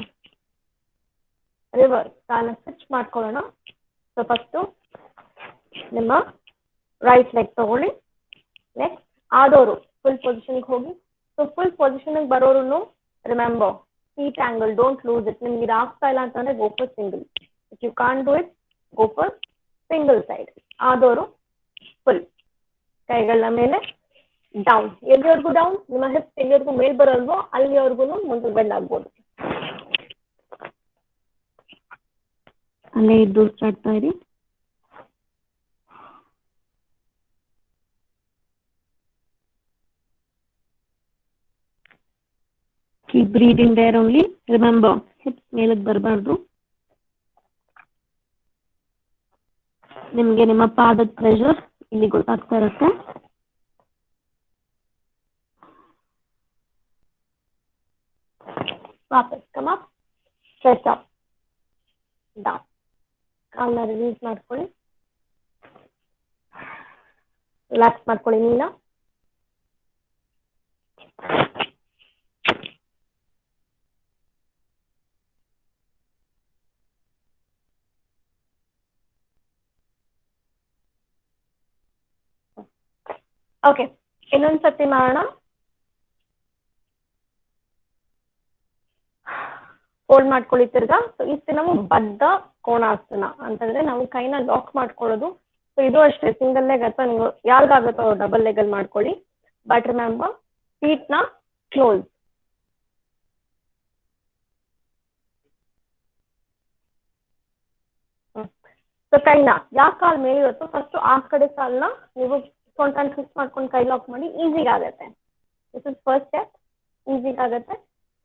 Reverse. ಕಾಲನ್ನ ಸ್ವಿಚ್ ಮಾಡ್ಕೊಳ್ಳೋಣ. ಸೊ ಫಸ್ಟು ನಿಮ್ಮ ರೈಟ್ ಲೆಗ್ ತಗೊಳ್ಳಿ. ನೆಕ್ಸ್ಟ್ ಆದವರು ಫುಲ್ ಪೊಸಿಷನ್ಗೆ ಹೋಗಿ. ಸೊ ಫುಲ್ ಪೊಸಿಷನ್ಗೆ ಬರೋರು remember seat angle, don't lose it. ನಿಮ್ಗೆ ಇದು ಆಗ್ತಾ ಇಲ್ಲ ಅಂತಂದ್ರೆ go for single. If you can't do it go for single side. ಆದವರು ಫುಲ್ ಕೈಗಳ ಮೇಲೆ ಡೌನ್. ಎಲ್ಲಿವರೆಗೂ ಡೌನ್? ನಿಮ್ಮ ಹಿಪ್ ಎಲ್ಲಿವರೆಗೂ ಮೇಲ್ ಬರಲ್ವೋ ಅಲ್ಲಿವರೆಗೂ ಮುಂದೆ ಬೆಂಡ್ ಆಗ್ಬೋದು. ಅಲ್ಲೇ ಇದ್ದು ಸ್ಟಾರ್ಟ್ ಇರಿ. Keep breathing there only. Remember, hips ಮೇಲಕ್ಕೆ ಬರಬಾರ್ದು. ನಿಮಗೆ ನಿಮ್ಮ ಪಾದದ ಪ್ರೆಷರ್ ಇಲ್ಲಿ ಗೊತ್ತಾಗ್ತಾ ಇರುತ್ತೆ. ವಾಪಸ್ come up, stretch up, down. ಕಾಲನ್ನ ರಿಲೀಸ್ ಮಾಡ್ಕೊಳ್ಳಿ, ರಿಲ್ಯಾಕ್ಸ್ ಮಾಡ್ಕೊಳ್ಳಿ. ನೀನ ಓಕೆ, ಇನ್ನೊಂದ್ಸತಿ ಮಾಡೋಣ. ಫೋಲ್ಡ್ ಮಾಡ್ಕೊಳ್ಳಿ ತಿರ್ಗಾ. ಸೊ ಇಷ್ಟು ನಾವು ಬದ್ಧ ಕೋಣಾಸನ ಅಂತಂದ್ರೆ ನಾವು ಕೈನ ಲಾಕ್ ಮಾಡ್ಕೊಳ್ಳೋದು. ಸೊ ಇದು ಅಷ್ಟೇ, ಸಿಂಗಲ್ ಲೆಗ್ ಅಥವಾ ನೀವು ಯಾರಿಗಾಗುತ್ತೋ ಡಬಲ್ ಲೆಗ್ ಅಲ್ಲಿ ಮಾಡ್ಕೊಳ್ಳಿ. ಬಟ್ ರಿಮೆಂಬರ್ ಫೀಟ್ ನ ಕ್ಲೋಸ್. ಸೊ ಕೈನ ಯಾವ ಕಾಲ್ ಮೇಲೆ ಇರುತ್ತೋ ಫಸ್ಟ್ ಆ ಕಡೆ ಕಾಲ್ನ ನೀವು ಸೊಂಟನ್ ಫಿಕ್ಸ್ ಮಾಡ್ಕೊಂಡು ಕೈ ಲಾಕ್ ಮಾಡಿ. ಈಸಿಗೆ ಆಗುತ್ತೆ. This is first step. ಈಸಿಗೆ ಆಗುತ್ತೆ.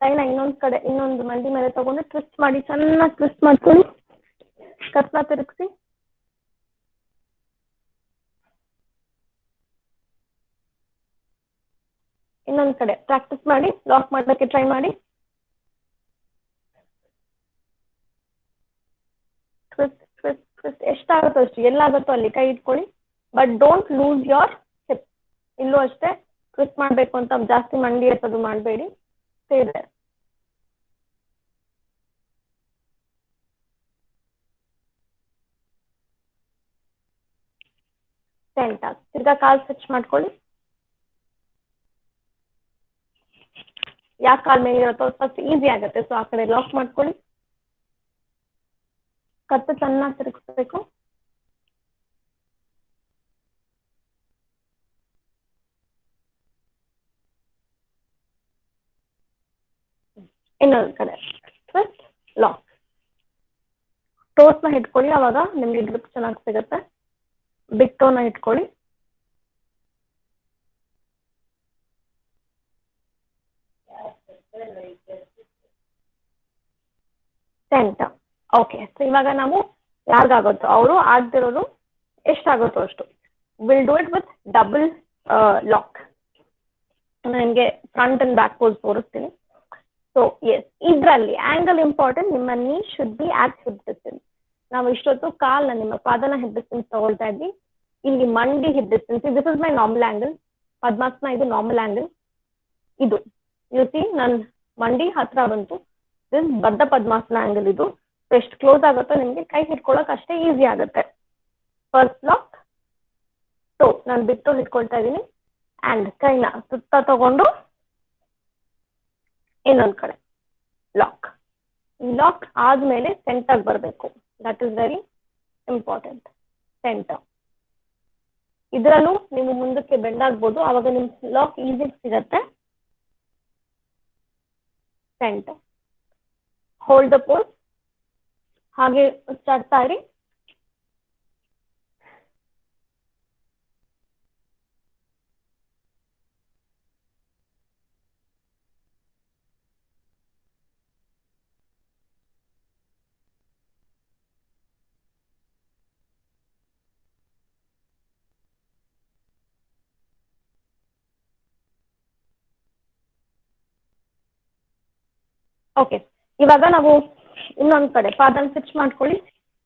ಕೈನ ಇನ್ನೊಂದ್ ಕಡೆ ಇನ್ನೊಂದು ಮಂಡಿ ಮೇಲೆ ತಗೊಂಡು ಟ್ವಿಸ್ಟ್ ಮಾಡಿ, ಚೆನ್ನಾಗಿ ಟ್ವಿಸ್ಟ್ ಮಾಡ್ಕೊಳ್ಳಿ. ಕತ್ನ ತಿರುಗಿಸಿ. ಇನ್ನೊಂದ್ ಕಡೆ ಪ್ರಾಕ್ಟೀಸ್ ಮಾಡಿ, ಲಾಕ್ ಮಾಡೋಕ್ಕೆ ಟ್ರೈ ಮಾಡಿ. ಟ್ವಿಸ್ಟ್ ಟ್ವಿಸ್ಟ್ ಟ್ವಿಸ್ಟ್ ಎಷ್ಟಾಗುತ್ತೋ ಅಷ್ಟು, ಎಲ್ಲಾಗುತ್ತೋ ಅಲ್ಲಿ ಕೈ ಇಟ್ಕೊಳ್ಳಿ. But don't lose your hip. ಇಲ್ಲೂ ಅಷ್ಟೇ ಟ್ವಿಸ್ಟ್ ಮಾಡಬೇಕು ಅಂತ ಜಾಸ್ತಿ ಮಂಡಿ ಎತ್ತದು ಮಾಡಬೇಡಿ. Stay there. ಸೆಂಟರ್ ತಿರ್ಗಾ ಕಾಲ್ ಸ್ವಿಚ್ ಮಾಡ್ಕೊಳ್ಳಿ. ಯಾಕೆ ಕಾಲ್ ಮೇಲೆ ಇರುತ್ತೋ ಫಸ್ಟ್ ಈಸಿ ಆಗುತ್ತೆ. ಸೊ ಆ ಕಡೆ ಲಾಕ್ ಮಾಡ್ಕೊಳ್ಳಿ. ಕತ್ತು ಚೆನ್ನಾಗಿ ತಿರುಗಿಸ್ಬೇಕು. ಇನ್ನೊಂದು ಕಡೆ ಟ್ವಿಸ್ಟ್ ಲಾಕ್. ಟೋಸ್ನ ಇಟ್ಕೊಳ್ಳಿ, ಅವಾಗ ನಿಮ್ಗೆ ಗ್ರಿಪ್ ಚೆನ್ನಾಗಿ ಸಿಗುತ್ತೆ. ಬಿಗ್ ಟೋನ ಇಟ್ಕೊಳ್ಳಿ. ಸೆಂಟರ್. ಓಕೆ, ಸೊ ಇವಾಗ ನಾವು ಯಾರಿಗಾಗುತ್ತೋ ಅವರು, ಆಗದಿರೋರು ಎಷ್ಟಾಗುತ್ತೋ ಅಷ್ಟು. Will do it with double lock. ನನಗೆ ಫ್ರಂಟ್ ಅಂಡ್ ಬ್ಯಾಕ್ ಪೋಸ್ ತೋರಿಸ್ತೀನಿ. ಸೊ ಎಸ್, ಇದರಲ್ಲಿ ಆಂಗಲ್ ಇಂಪಾರ್ಟೆಂಟ್. ನಿಮ್ಮ knee should be at hip distance. ನಾವು ಇಷ್ಟೊತ್ತು ಕಾಲ್ನ ನಿಮ್ಮ ಪಾದನ ಹಿಪ್ ಡಿಸ್ಟೆನ್ಸ್ ತಗೊಳ್ತಾ ಇದ್ವಿ. ಇಲ್ಲಿ ಮಂಡಿ hip distance. This is my normal angle. ಪದ್ಮಾಸನ ಇದು ನಾರ್ಮಲ್ ಆಂಗಲ್. ಇದು ಯು ಸಿ ನನ್ನ ಮಂಡಿ ಹತ್ರ ಬಂತು. ದಿಸ್ ಬದ್ಧ ಪದ್ಮಾಸನ ಆಂಗಲ್. ಇದು ಎಷ್ಟು ಕ್ಲೋಸ್ ಆಗುತ್ತೋ ನಿಮ್ಗೆ ಕೈ ಹಿಡ್ಕೊಳಕ್ ಅಷ್ಟೇ ಈಸಿ ಆಗುತ್ತೆ. ಫಸ್ಟ್ ಲಾಕ್, ಟೋ ನಾನು ಬಿಟ್ಟು ಹಿಡ್ಕೊಳ್ತಾ ಇದ್ದೀನಿ. ಅಂಡ್ ಕೈನ ಸುತ್ತ ತಗೊಂಡು ಇನ್ನೊಂದ್ ಕಡೆ ಲಾಕ್. ಈ ಲಾಕ್ ಆದ್ಮೇಲೆ ಸೆಂಟರ್ ಬರಬೇಕು. That is very important. Centre. ಇದರಲ್ಲೂ ನೀವು ಮುಂದಕ್ಕೆ ಬೆಂಡ್ ಆಗ್ಬೋದು, ಅವಾಗ ನಿಮ್ ಲಾಕ್ ಈಸಿ ಸಿಗತ್ತೆ. ಸೆಂಟರ್. Hold the pose. ಹಾಗೆ ಚಾಡ್ತಾ ಇರಿ. ಓಕೆ, ಇವಾಗ ನಾವು ಇನ್ನೊಂದ್ ಕಡೆ ಪಾದನ ಸ್ವಿಚ್ ಮಾಡ್ಕೊಳ್ಳಿ.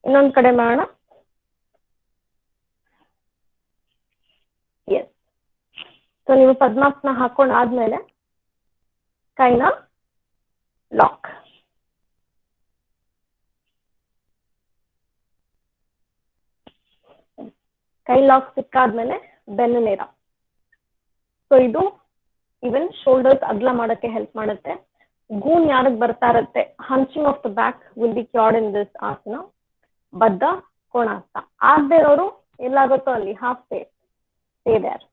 ಇನ್ನೊಂದ್ ಕಡೆ ಮಾಡೋಣ. ಎಸ್, ಸೊ ನೀವು ಪದ್ಮಾಸನ ಹಾಕೊಂಡ್ ಆದ್ಮೇಲೆ ಕೈನ ಲಾಕ್. ಕೈ ಲಾಕ್ ಸಿಕ್ಕಾದ್ಮೇಲೆ ಬೆನ್ನು ನೇರ. ಸೊ ಇದು ಈವನ್ ಶೋಲ್ಡರ್ಸ್ ಅಗ್ಲ ಮಾಡಕ್ಕೆ ಹೆಲ್ಪ್ ಮಾಡುತ್ತೆ. ಗೂನ್ ಯಾರಿಗೆ ಬರ್ತಾ ಇರುತ್ತೆ, hunching of the back will be cured in this asana. ಬದ್ಧ ಕೋಣಾಸನ ಆಗದೆ ಇರೋರು ಎಲ್ಲಾಗುತ್ತೋ ಅಲ್ಲಿ ಹಾಫ್ ಸ್ಟೇ ದೇರ್.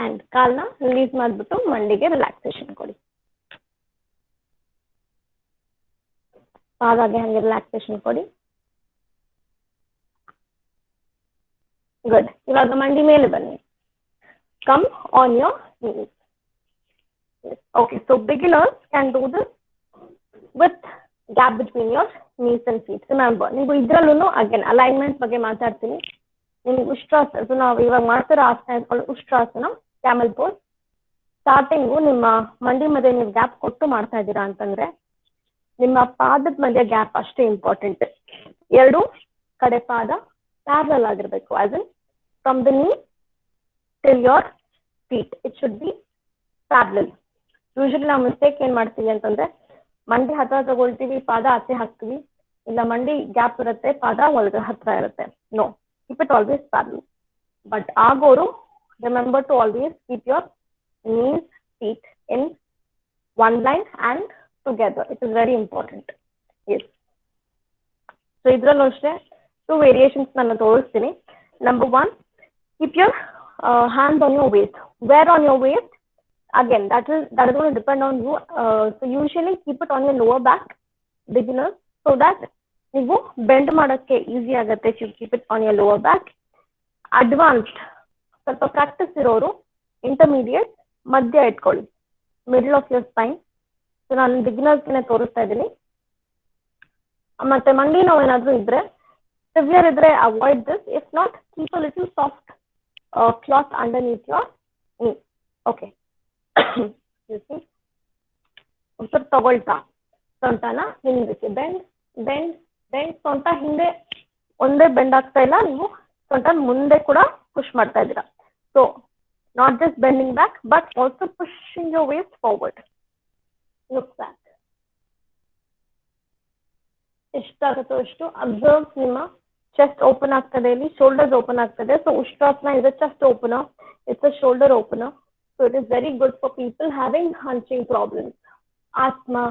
ಅಂಡ್ ಕಾಲ್ನ ರಿಲೀಸ್ ಮಾಡ್ಬಿಟ್ಟು ಮಂಡಿಗೆ ರಿಲ್ಯಾಕ್ಸೇಷನ್ ಕೊಡಿ. ಪಾದಾಗೆ ಹಂಗೆ ರಿಲ್ಯಾಕ್ಸೇಷನ್ ಕೊಡಿ. ಗುಡ್. ಇವಾಗ ಮಂಡಿ ಮೇಲೆ ಬನ್ನಿ. Come on your knees. Okay, so beginners can do this with gap between your knees and feet. Remember, ನೀವು ಇದ್ರಲ್ಲೂ ಅಗೇನ್ ಅಲೈನ್ಮೆಂಟ್ ಬಗ್ಗೆ ಮಾತಾಡ್ತೀನಿ. ನಿಮ್ಗೆ ಉಷ್ಟ್ರಾಸನ, ನಾವು ಇವಾಗ ಮಾಡ್ತಿರೋ ಆಸನ ಉಷ್ಟ್ರಾಸನ, ಕ್ಯಾಮಲ್ ಪೋಸ್. ಸ್ಟಾರ್ಟಿಂಗು ನಿಮ್ಮ ಮಂಡಿ ಮಧ್ಯೆ ನೀವು ಗ್ಯಾಪ್ ಕೊಟ್ಟು ಮಾಡ್ತಾ ಇದ್ದೀರಾ ಅಂತಂದ್ರೆ ನಿಮ್ಮ ಪಾದದ ಮಧ್ಯೆ ಗ್ಯಾಪ್ ಅಷ್ಟೇ ಇಂಪಾರ್ಟೆಂಟ್. ಎರಡು ಕಡೆ ಪಾದ ಪ್ಯಾರಲಲ್ ಆಗಿರ್ಬೇಕು. ಆಸ್ ಇನ್ ಫ್ರಮ್ ದ ನೀ till your feet it should be parallel. Usually ನಾವು ಮಿಸ್ಟೇಕ್ ಏನ್ ಮಾಡ್ತೀವಿ ಅಂತಂದ್ರೆ ಮಂಡಿ ಹತ್ರ ತಗೊಳ್ತೀವಿ, ಪಾದ ಆಚೆ ಹಾಕ್ತೀವಿ, ಇಲ್ಲ ಮಂಡಿ ಗ್ಯಾಪ್ ಇರುತ್ತೆ, ಪಾದ ಒಳಗೆ ಹತ್ರ ಇರುತ್ತೆ. No, keep it always parallel. But ಆಗೋರು remember to always keep your knees, feet in one line and together. It is very important. Yes. So idrallu ashte two variations ನಾನು ತೋರಿಸ್ತೀನಿ. Number 1, keep your hand on your waist. Where on your waist? Again, that is going to depend on you. So usually keep it on your lower back, beginners, so that ನೀವು bend ಮಾಡೋಕ್ಕೆ easy ಆಗುತ್ತೆ. You keep it on your lower back. Advanced ಸ್ವಲ್ಪ practice ಇರೋರು intermediate ಮಧ್ಯ ಇಟ್ಕೊಳ್ಳಿ, middle of your spine. So ನಾನು ಬಿಗಿನರ್ಸ್ಗೆ ತೋರಿಸ್ತಾ ಇದ್ದೀನಿ. ಮತ್ತೆ ಮಂಡಿ ನೋವು ಏನಾದ್ರು ಇದ್ರೆ, ಸಿವಿಯರ್ ಇದ್ರೆ avoid this. If not, keep a little soft cloth ಅಂಡರ್ನೀತ್ your ನೀ. ಓಕೆ, ಉಸಿರು ತಗೊಳ್ತಾ ಸೊಂಟನ ಹಿಂದಕ್ಕೆ ಬೆಂಡ್ ಬೆಂಡ್ ಬೆಂಡ್. ಸೊಂಟ ಹಿಂದೆ ಒಂದೇ ಬೆಂಡ್ ಆಗ್ತಾ ಇಲ್ಲ, ನೀವು ಸೊಂಟ ಮುಂದೆ ಕೂಡ ಪುಷ್ ಮಾಡ್ತಾ ಇದ್ದೀರಾ. So not just bending back but also pushing your waist forward. Look back. ಎಷ್ಟಾಗುತ್ತೋ ಅಷ್ಟು ಅಬ್ಸರ್ವ್. ನಿಮ್ಮ ಚೆಸ್ಟ್ ಓಪನ್ ಆಗ್ತದೆ, ಇಲ್ಲಿ ಶೋಲ್ಡರ್ಸ್ ಓಪನ್ ಆಗ್ತದೆ. So ustrasana is a chest opener, it's a shoulder opener. So it is very good for people having hunching problems, asthma,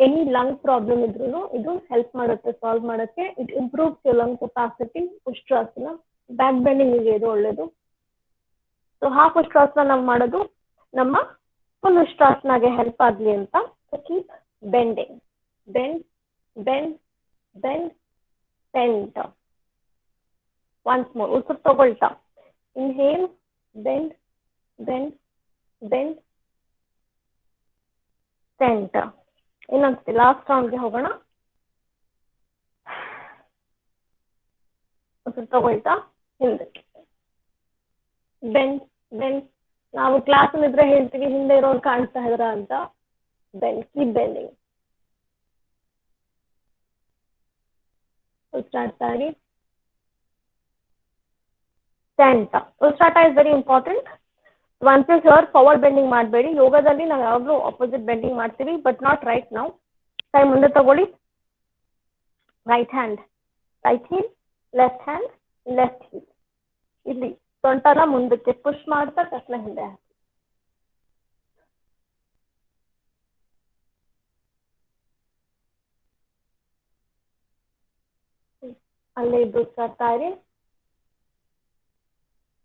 any lung problem idrunu idu help ಮಾಡುತ್ತೆ solve ಮಾಡಕ್ಕೆ. it improves your lung capacity. Ustrasana back bending ಗೆ ಇದು ಒಳ್ಳೆಯದು. So half ustrasana ನಾವು ಮಾಡೋದು ನಮ್ಮ full ಉಷ್ಟ್ರಾಸನಗೆ help ಆಗಲಿ ಅಂತ. Keep bending, bend bend bend bend. Once more, ಉಸಿರು ತಗೊಳ್ತಾ inhale, bend bend bend bend. ಇನ್ನೊಂದ್ಸತಿ ಲಾಸ್ಟ್ ರೌಂಡ್ಗೆ ಹೋಗೋಣ. ಉಸಿರು ತಗೊಳ್ತಾ ಹಿಂದೆ ಬೆಂಡ್ ಬೆಂಡ್. ನಾವು ಕ್ಲಾಸ್ ಇದ್ರೆ ಹೇಳ್ತೀವಿ ಹಿಂದೆ ಇರೋರು ಕಾಣಿಸ್ತಾ ಇದ್ರ ಅಂತ. Bend, keep bending. ಉಸಿರಾಡ್ತಾಡಿ. ಸೆಂಟ. ಉಸಿರಾಟ is very important. Once you hear forward bending ಮಾಡಬೇಡಿ. ಯೋಗದಲ್ಲಿ ನಾವು ಯಾವಾಗಲೂ ಆಪೋಸಿಟ್ ಬೆಂಡಿಂಗ್ ಮಾಡ್ತೀವಿ, ಬಟ್ ನಾಟ್ ರೈಟ್ ನೌ. ಕೈ ಮುಂದೆ ತಗೊಳ್ಳಿ. Right hand right heel, left hand left heel. ಇಲ್ಲಿ ಸೊಂಟನ ಮುಂದಕ್ಕೆ ಪುಷ್ ಮಾಡ್ತಾ ತಕ್ಷಣ ಹಿಂದೆ ಹಾಕಿ. ಅಲ್ಲೇ ಇದ್ದು ಉಸಿರಾಡ್ತಾ ಇರಿ.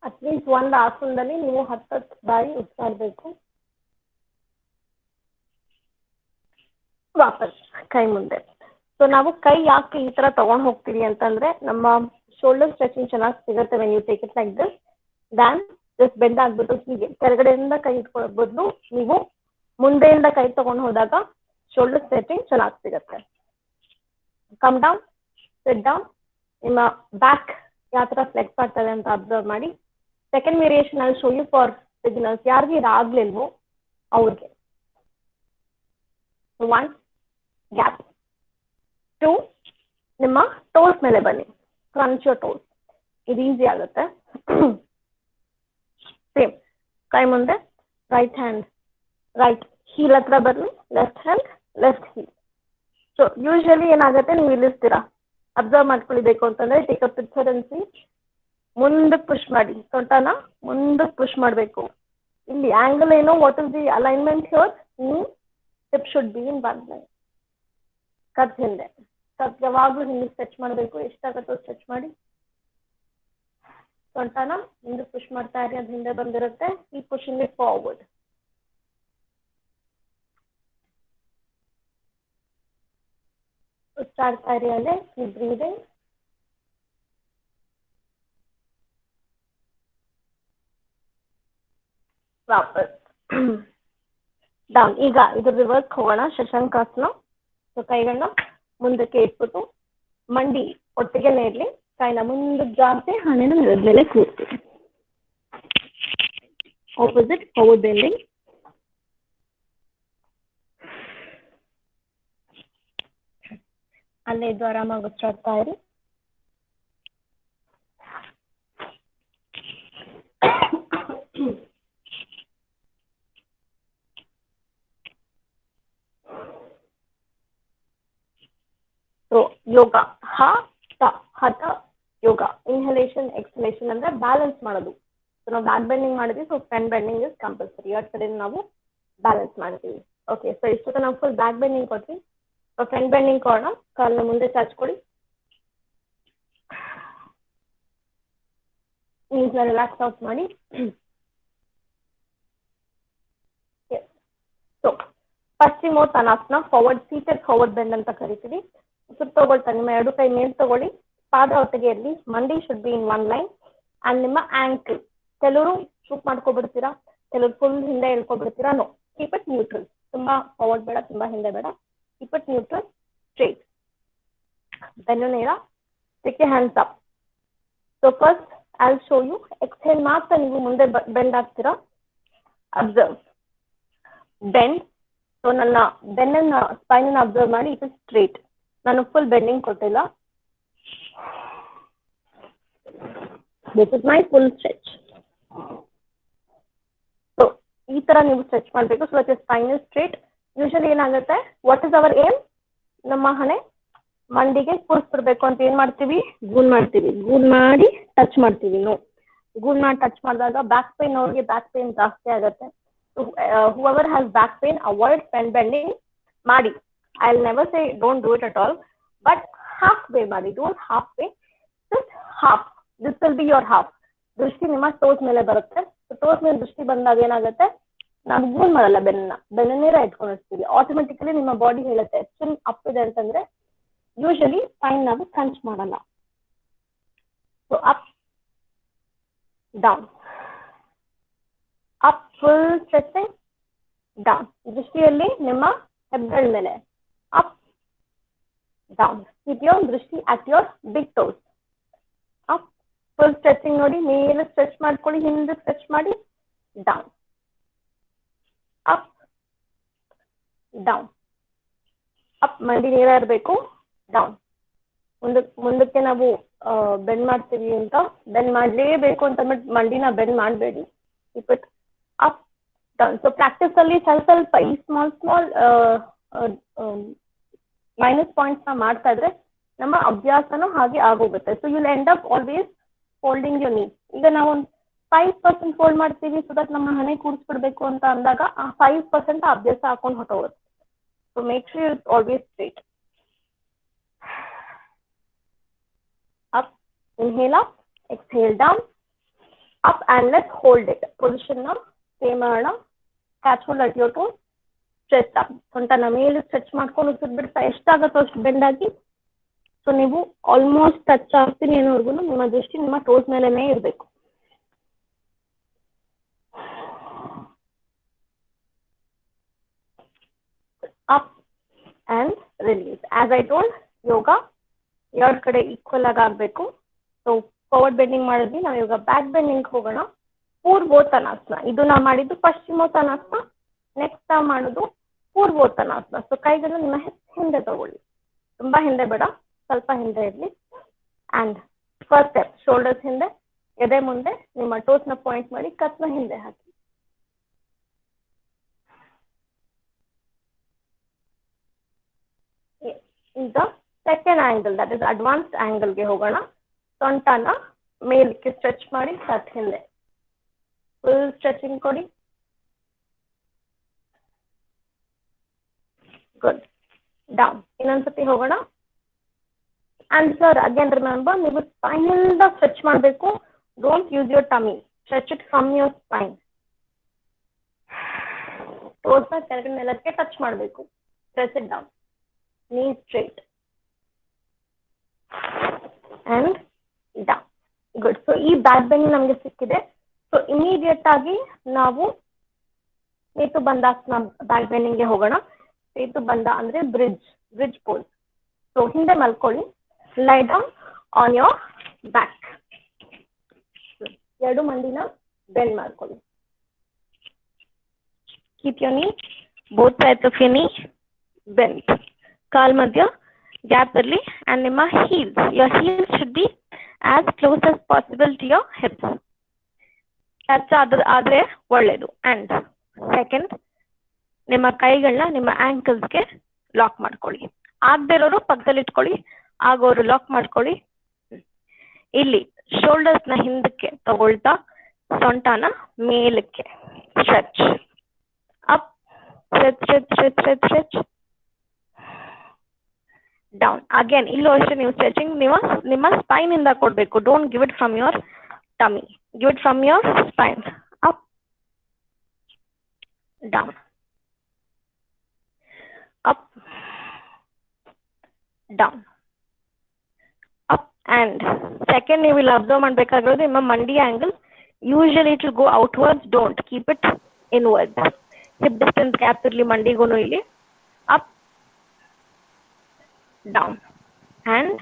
ಅಟ್ಲೀಸ್ಟ್ ಒಂದು ಆಸನದಲ್ಲಿ ನೀವು 10 ಬಾರಿ ಉಸಿರಾಡ್ಬೇಕು. ವಾಪಸ್ ಕೈ ಮುಂದೆ. ಸೊ ನಾವು ಕೈ ಯಾಕೆ ಈ ತರ ತಗೊಂಡ್ ಹೋಗ್ತೀವಿ ಅಂತಂದ್ರೆ ನಮ್ಮ ಶೋಲ್ಡರ್ ಸ್ಟ್ರೆಚಿಂಗ್ ಚೆನ್ನಾಗಿ ಸಿಗುತ್ತೆ when you take it like this. Then just bend ಆಗ್ಬಿಟ್ಟು ಹೀಗೆ ಕೆಳಗಡೆಯಿಂದ ಕೈ ಇಟ್ಕೊಳ್ಳೋ ಬದಲು ನೀವು ಮುಂದೆಯಿಂದ ಕೈ ತಗೊಂಡು ಹೋದಾಗ ಶೋಲ್ಡರ್ ಸ್ಟ್ರೆಚಿಂಗ್ ಚೆನ್ನಾಗಿ ಸಿಗುತ್ತೆ. Come down, sit down. ನಿಮ್ಮ ಬ್ಯಾಕ್ ಯಾವ ತರ ಫ್ಲೆಕ್ಸ್ ಆಗ್ತದೆ ಅಂತ ಅಬ್ಸರ್ವ್ ಮಾಡಿ. ಸೆಕೆಂಡ್ ವೇರಿಯೇಷನ್ ಅಲ್ಲಿ ಶೋ ಯು ಫಾರ್ ಬಿಗಿನರ್ಸ್. ಯಾರಿಗೆ ಇದಾಗ್ಲಿಲ್ವೋ ಅವ್ರಿಗೆ 1 ಗ್ಯಾಪ್. 2 ನಿಮ್ಮ ಟೋಸ್ ಮೇಲೆ ಬನ್ನಿ, ಕ್ರಂಚ್ ಯೋರ್ ಟೋಸ್. ಇದು ಈಸಿ ಆಗುತ್ತೆ. ಸೇಮ್ ಕೈ ಮುಂದೆ, ರೈಟ್ ಹ್ಯಾಂಡ್ ರೈಟ್ ಹೀಲ್ ಹತ್ರ ಬರಲಿ, left hand left heel. So usually ಏನಾಗುತ್ತೆ, ನೀವು ಇಲ್ಲಿರ್ತೀರಾ, ಅಬ್ಸರ್ವ್ ಮಾಡ್ಕೊಳ್ಬೇಕು ಅಂತಂದ್ರೆ take a picture and see, ಮುಂದಕ್ಕೆ ಪುಷ್ ಮಾಡಿ, ಸೊಂಟನ ಮುಂದಕ್ಕೆ ಪುಷ್ ಮಾಡಬೇಕು. ಇಲ್ಲಿ ಆಂಗಲ್ ಏನೋ, what is the alignment here, hip should be in one line. ಕತ್ ಹಿಂದೆ, ಕತ್ ಯಾವಾಗಲೂ ಹಿಂದೆ ಸ್ಟ್ರೆಚ್ ಮಾಡಬೇಕು, ಎಷ್ಟಾಗತ್ತೋ ಸ್ಟ್ರೆಚ್ ಮಾಡಿ. ಸೊಂಟನ ಮುಂದೆ ಪುಷ್ ಮಾಡ್ತಾ ಇರಿ, ಅದು ಹಿಂದೆ ಬಂದಿರುತ್ತೆ. ಈ ಪುಷಿಂಗ್ ಇಟ್ ಫಾರ್ವರ್ಡ್. ಉಚ್ಚಾಡ್ತಾ ಇರಿ ಅಲ್ಲೇ, ಕೀಪ್ ಬ್ರೀದಿಂಗ್. ವಾಪಸ್ ಡೌನ್. ಈಗ ಇದ್ರ ರಿವರ್ಸ್ ಹೋಗೋಣ, ಶಶಾಂಕಾಸನ. ಸೊ ಕೈಗಳನ್ನ ಮುಂದಕ್ಕೆ ಇಟ್ಬಿಟ್ಟು ಮಂಡಿ ಒಟ್ಟಿಗೆನೇ ಇರ್ಲಿ, ಕೈನ ಮುಂದಕ್ಕೆ ಜಾಸ್ತಿ, ಹಣೆನ ನೆಲದ ಮೇಲೆ ಕೂರ್ತೀವಿ. Opposite forward bending. ಅಲ್ಲೇ ಇದು ಆರಾಮಾಗಿ ಉಚ್ಚಾಡ್ತಾ ಇರಿ. ಸೊ ಯೋಗ ಹಠ ಯೋಗ, ಇನ್ಹಲೇಷನ್ ಎಕ್ಸ್ಹಲೇಷನ್ ಅಂದ್ರೆ ಬ್ಯಾಲೆನ್ಸ್ ಮಾಡೋದು. ಸೊ ನಾವು ಬ್ಯಾಕ್ ಬೆಂಡಿಂಗ್ ಮಾಡಿದ್ವಿ, so front bending is compulsory. ಎರಡು ಕಡೆ ನಾವು ಬ್ಯಾಲೆನ್ಸ್ ಮಾಡ್ತೀವಿ. ಓಕೆ, ಸೊ ಇಷ್ಟು ನಾವು ಫುಲ್ ಬ್ಯಾಕ್ ಬೆಂಡಿಂಗ್ ಕೊಡ್ತೀವಿ. ಫ್ರಂಟ್ ಬೆಂಡಿಂಗ್ ಕೊಡೋಣ, ಕಾಲನ್ನ ಮುಂದೆ ಚಾಚ್ಕೊಡಿ, ನೀಸ್ನ ರಿಲ್ಯಾಕ್ಸ್ ಔಟ್ ಮಾಡಿ. ಸೊ ಪಶ್ಚಿಮೋತ್ತಾನಾಸನ, ಫಾರ್ವರ್ಡ್ ಸೀಟೆಡ್ ಫಾರ್ವರ್ಡ್ ಬೆಂಡ್ ಅಂತ ಕರಿತೀವಿ. ಸುತ್ತ ತಗೊಳ್ತಾ ನಿಮ್ಮ ಎರಡು ಕೈ ಮೇಲ್ ತಗೊಳ್ಳಿ, ಪಾದ ಒಟ್ಟಿಗೆ ಇರಲಿ, ಮಂಡಿ should be in one line. And ನಿಮ್ಮ ಆಂಕಲ್, ಕೆಲವರು ಶೂಟ್ ಮಾಡ್ಕೊಬಿಡ್ತೀರಾ, ಕೆಲವರು ಫುಲ್ ಹಿಂದೆ ಹೇಳ್ಕೊಬಿಡ್ತೀರಾ. No, keep it neutral. ತುಂಬಾ ಫಾರ್ವರ್ಡ್ ಬೇಡ, ತುಂಬಾ ಹಿಂದೆ ಬೇಡ. Keep it neutral, straight. ಬೆನ್ನು ನೇರ, take your hands up. So first I will show you. Exhale ಮಾತ್ರ ನೀವು ಮುಂದೆ ಬೆಂಡ್ ಆಗ್ತೀರಾ. Observe bend. ಸೊ ನನ್ನ ಬೆನ್ನ ಸ್ಪೈನ್ ಅಬ್ಸರ್ವ್ ಮಾಡಿ, ಇಟ್ ಇಸ್ ಸ್ಟ್ರೇಟ್. ನಾನು ಫುಲ್ ಬೆಂಡಿಂಗ್ ಕೊಟ್ಟಿಲ್ಲ. This is my full stretch. So ಈ ತರ ನೀವು ಸ್ಟ್ರೆಚ್ ಮಾಡಬೇಕು. So that spine is straight. Usually ಏನಾಗುತ್ತೆ, ವಾಟ್ ಇಸ್ ಅವರ್ ಏಮ್, ನಮ್ಮ ಹಣೆ ಮಂಡಿಗೆ ಕೂರಿಸ್ಬಿಡ್ಬೇಕು ಅಂತ ಏನ್ ಮಾಡ್ತೀವಿ, ಗೂನ್ ಮಾಡ್ತೀವಿ. ಗೂನ್ ಮಾಡಿ ಟಚ್ ಮಾಡ್ತೀವಿ. ನೋ, ಗೂನ್ ಮಾಡಿ ಟಚ್ ಮಾಡಿದಾಗ ಬ್ಯಾಕ್ ಪೇನ್, ಅವ್ರಿಗೆ ಬ್ಯಾಕ್ ಪೇನ್ ಜಾಸ್ತಿ ಆಗುತ್ತೆ. Whoever has back pain, avoid front bending ಮಾಡಿ. I will never say don't do it at all, but half way ಮಾಡಿ. Don't half way, just half. This will be your half. ದೃಷ್ಟಿ ನಿಮ್ಮ toes ಮೇಲೆ ಬರುತ್ತೆ. Toes ಮೇಲೆ ದೃಷ್ಟಿ ಬಂದಾಗ ಏನಾಗುತ್ತೆ, ನಾವು ಗೂನ್ ಮಾಡಲ್ಲ, ಬೆನ್ನ ನೇರ ಇಟ್ಕೊಂಡಿರ್ತೀವಿ. ಆಟೋಮೆಟಿಕಲಿ ನಿಮ್ಮ ಬಾಡಿ ಹೇಳುತ್ತೆ ಚಿನ್ ಅಪ್ ಇದೆ ಅಂತಂದ್ರೆ, ಯೂಶಲಿ ಸ್ಪೈನ್ ನಾವು ಕ್ರಂಚ್ ಮಾಡಲ್ಲ. So up down, up full stretching, down. ದೃಷ್ಟಿಯಲ್ಲಿ ನಿಮ್ಮ ಹೆಬ್ಬೆಳ ಮೇಲೆ, ಅಪ್ ಡೌನ್. ಕೀಪ್ ಯೋರ್ ದೃಷ್ಟಿ at your big toes. Up full stretching ನೋಡಿ, ಮೇಲೆ ಸ್ಟ್ರೆಚ್ ಮಾಡ್ಕೊಳ್ಳಿ, ಹಿಂದೆ ಸ್ಟ್ರೆಚ್ ಮಾಡಿ, ಡೌನ್, ಅಪ್ ಡೌನ್, ಅಪ್. ಮಂಡಿ ನೇರ ಇರಬೇಕು, ಡೌನ್. ಮುಂದಕ್ಕೆ ನಾವು ಬೆಂಡ್ ಮಾಡ್ತೀವಿ ಅಂತ ಬೆಂಡ್ ಮಾಡಲೇಬೇಕು ಅಂತ ಮಂಡಿನ ಬೆಂಡ್ ಮಾಡಬೇಡಿ. Keep it up down. So practice ಅಲ್ಲಿ ಸ್ವಲ್ಪ ಈ ಸ್ಮಾಲ್ ಮೈನಸ್ ಪಾಯಿಂಟ್ಸ್ ನ ಮಾಡ್ತಾ ಇದ್ರೆ ನಮ್ಮ ಅಭ್ಯಾಸನೂ ಹಾಗೆ ಆಗೋಗುತ್ತೆ. So you will end up always holding your knee. ಈಗ ನಾವು 5% ಫೋಲ್ಡ್ ಮಾಡ್ತೀವಿ, ಸೊ ದಟ್ ನಮ್ಮ ಹಣೆ ಕೂರಿಸ್ಬಿಡ್ಬೇಕು ಅಂತ ಅಂದಾಗ ಆ 5% ಅಭ್ಯಾಸ ಹಾಕೊಂಡು ಹೊಟ್ಟೋಗುತ್ತೆ. So make sure it's always straight. Up, inhale up, exhale down, up and let's hold it. Position ನ ಸೇಮ್ ಮಾಡೋಣ. Catch hold at your toes, stretch up. ಸೊಂಟನ ಮೇಲೆ ಸ್ಟ್ರೆಚ್ ಮಾಡ್ಕೊಂಡು ಬಿಡ್ತಾ ಎಷ್ಟಾಗತ್ತೋ ಅಷ್ಟು ಬೆಂಡ್ ಆಗಿ. ಸೊ ನೀವು ಆಲ್ಮೋಸ್ಟ್ ಟಚ್ ಆಗ್ತೀನಿ ಅನ್ನೋರ್ಗು ನಿಮ್ಮ ದೃಷ್ಟಿ ನಿಮ್ಮ ಟೋಸ್ ಮೇಲೆನೇ ಇರಬೇಕು. Up and release. As I told, ಯೋಗ ಎರಡು ಕಡೆ ಈಕ್ವಲ್ ಆಗಿ ಆಗ್ಬೇಕು. ಸೊ ಫಾರ್ವರ್ಡ್ ಬೆಂಡಿಂಗ್ ಮಾಡಿದ್ವಿ, ನಾವು ಇವಾಗ ಬ್ಯಾಕ್ ಬೆಂಡಿಂಗ್ ಹೋಗೋಣ. ಪೂರ್ವೋತ್ತನಾಸನ, ಇದು ನಾವು ಮಾಡಿದ್ದು ಪಶ್ಚಿಮೋತ್ತನಾಸನ. ನೆಕ್ಸ್ಟ್ ನಾವು ಮಾಡೋದು ಪೂರ್ವೋತ್ತನಾಸನ. ಸೊ ಕೈಗಳು ನಿಮ್ಮ ಹಿಂದೆ ತಗೊಳ್ಳಿ, ತುಂಬಾ ಹಿಂದೆ ಬೇಡ, ಸ್ವಲ್ಪ ಹಿಂದೆ ಇರಲಿ. ಅಂಡ್ ಫಸ್ಟ್ ಸ್ಟೆಪ್ ಶೋಲ್ಡರ್ಸ್ ಹಿಂದೆ, ಎದೆ ಮುಂದೆ, ನಿಮ್ಮ ಟೋಸ್ ನ ಪಾಯಿಂಟ್ ಮಾಡಿ ಕತ್ನ ಹಿಂದೆ ಹಾಕಿ. ಈಗ second angle, that is advanced ಆಂಗಲ್ಗೆ ಹೋಗೋಣ. ಸೊಂಟನ ಮೇಲಕ್ಕೆ ಸ್ಟ್ರೆಚ್ ಮಾಡಿ ಕತ್ ಹಿಂದೆ ಫುಲ್ ಸ್ಟ್ರೆಚಿಂಗ್ ಕೊಡಿ. ಗುಡ್. ಡೌನ್. ಇನ್ನೊಂದ್ಸತಿ ಹೋಗೋಣ. ಅಂಡ್ ಸರ್ ಅಗೇನ್ ರಿಮೆಂಬರ್, ನೀವು ಸ್ಪೈನಿಂದ ಸ್ಟ್ರೆಚ್ ಮಾಡಬೇಕು. Don't use your tummy, stretch it from your spine. ಟೋಸ್ನ ಕೆಳಗಿನ ನೆಲಕ್ಕೆ ಟಚ್ ಮಾಡಬೇಕು. Press it down. Knee straight and down. Good. So ಈ ಬ್ಯಾಕ್ ಬೆಂಡ್ ನಮಗೆ ಸಿಕ್ಕಿದೆ. ಸೊ ಇಮಿಡಿಯೇಟ್ ಆಗಿ ನಾವು ಸೇತು ಬಂದಾಸನ ಬ್ಯಾಕ್ ಬೆಂಡಿಂಗ್ಗೆ ಹೋಗೋಣ. ಸೇತು ಬಂದ ಅಂದ್ರೆ ಬ್ರಿಡ್ಜ್ ಪೋಸ್. ಸೊ ಹಿಂದೆ ಮಲ್ಕೊಳ್ಳಿ. ಲೈ ಡೌನ್ ಆನ್ ಯೋರ್ ಬ್ಯಾಕ್. ಎರಡು ಮಂಡಿನ ಬೆಂಡ್ ಮಾಡ್ಕೊಳ್ಳಿ. ಕೀಪ್ ಯೋರ್ ನೀ ಬೋತ್ ಸೈಡ್ಸ್ ಆಫ್ ಯೋರ್ ನೀ ಬೆಂಡ್. ಕಾಲ್ ಮಧ್ಯ ಗ್ಯಾಪ್ ಇರಲಿ. ಅಂಡ್ ನಿಮ್ಮ your heels should be as close as possible to your hips. Touch ಆದ್ರೆ ಒಳ್ಳೇದು. ಅಂಡ್ ಸೆಕೆಂಡ್, ನಿಮ್ಮ ಕೈಗಳನ್ನ ನಿಮ್ಮ ಆಂಕಲ್ಸ್ಗೆ ಲಾಕ್ ಮಾಡ್ಕೊಳ್ಳಿ. ಆಗದೆ ಇರೋರು ಪಕ್ಕದಲ್ಲಿ ಇಟ್ಕೊಳ್ಳಿ, ಆಗೋರು ಲಾಕ್ ಮಾಡ್ಕೊಳ್ಳಿ. ಇಲ್ಲಿ ಶೋಲ್ಡರ್ಸ್ ನ ಹಿಂದಕ್ಕೆ ತಗೊಳ್ತಾ ಸೊಂಟನ ಮೇಲಕ್ಕೆ stretch up, stretch down. Again ಇಲ್ಲೂ ಅಷ್ಟೇ ನೀವು ಸ್ಟ್ರೆಚಿಂಗ್ ನಿಮ್ಮ ಸ್ಪೈನ್ ಇಂದ ಕೊಡ್ಬೇಕು. Don't give it from your tummy, give it from your spine. Up, down, up, down, up. And second ನೀವು ಇಲ್ಲಿ ಅಬ್ಸರ್ವ್ ಮಾಡ್ಬೇಕಾಗಿರೋದು ನಿಮ್ಮ ಮಂಡಿ angle. Usually it will go outwards, don't keep it inwards. Hip distance gap ಇರಲಿ ಮಂಡಿಗೂ ಇಲ್ಲಿ. Up, down and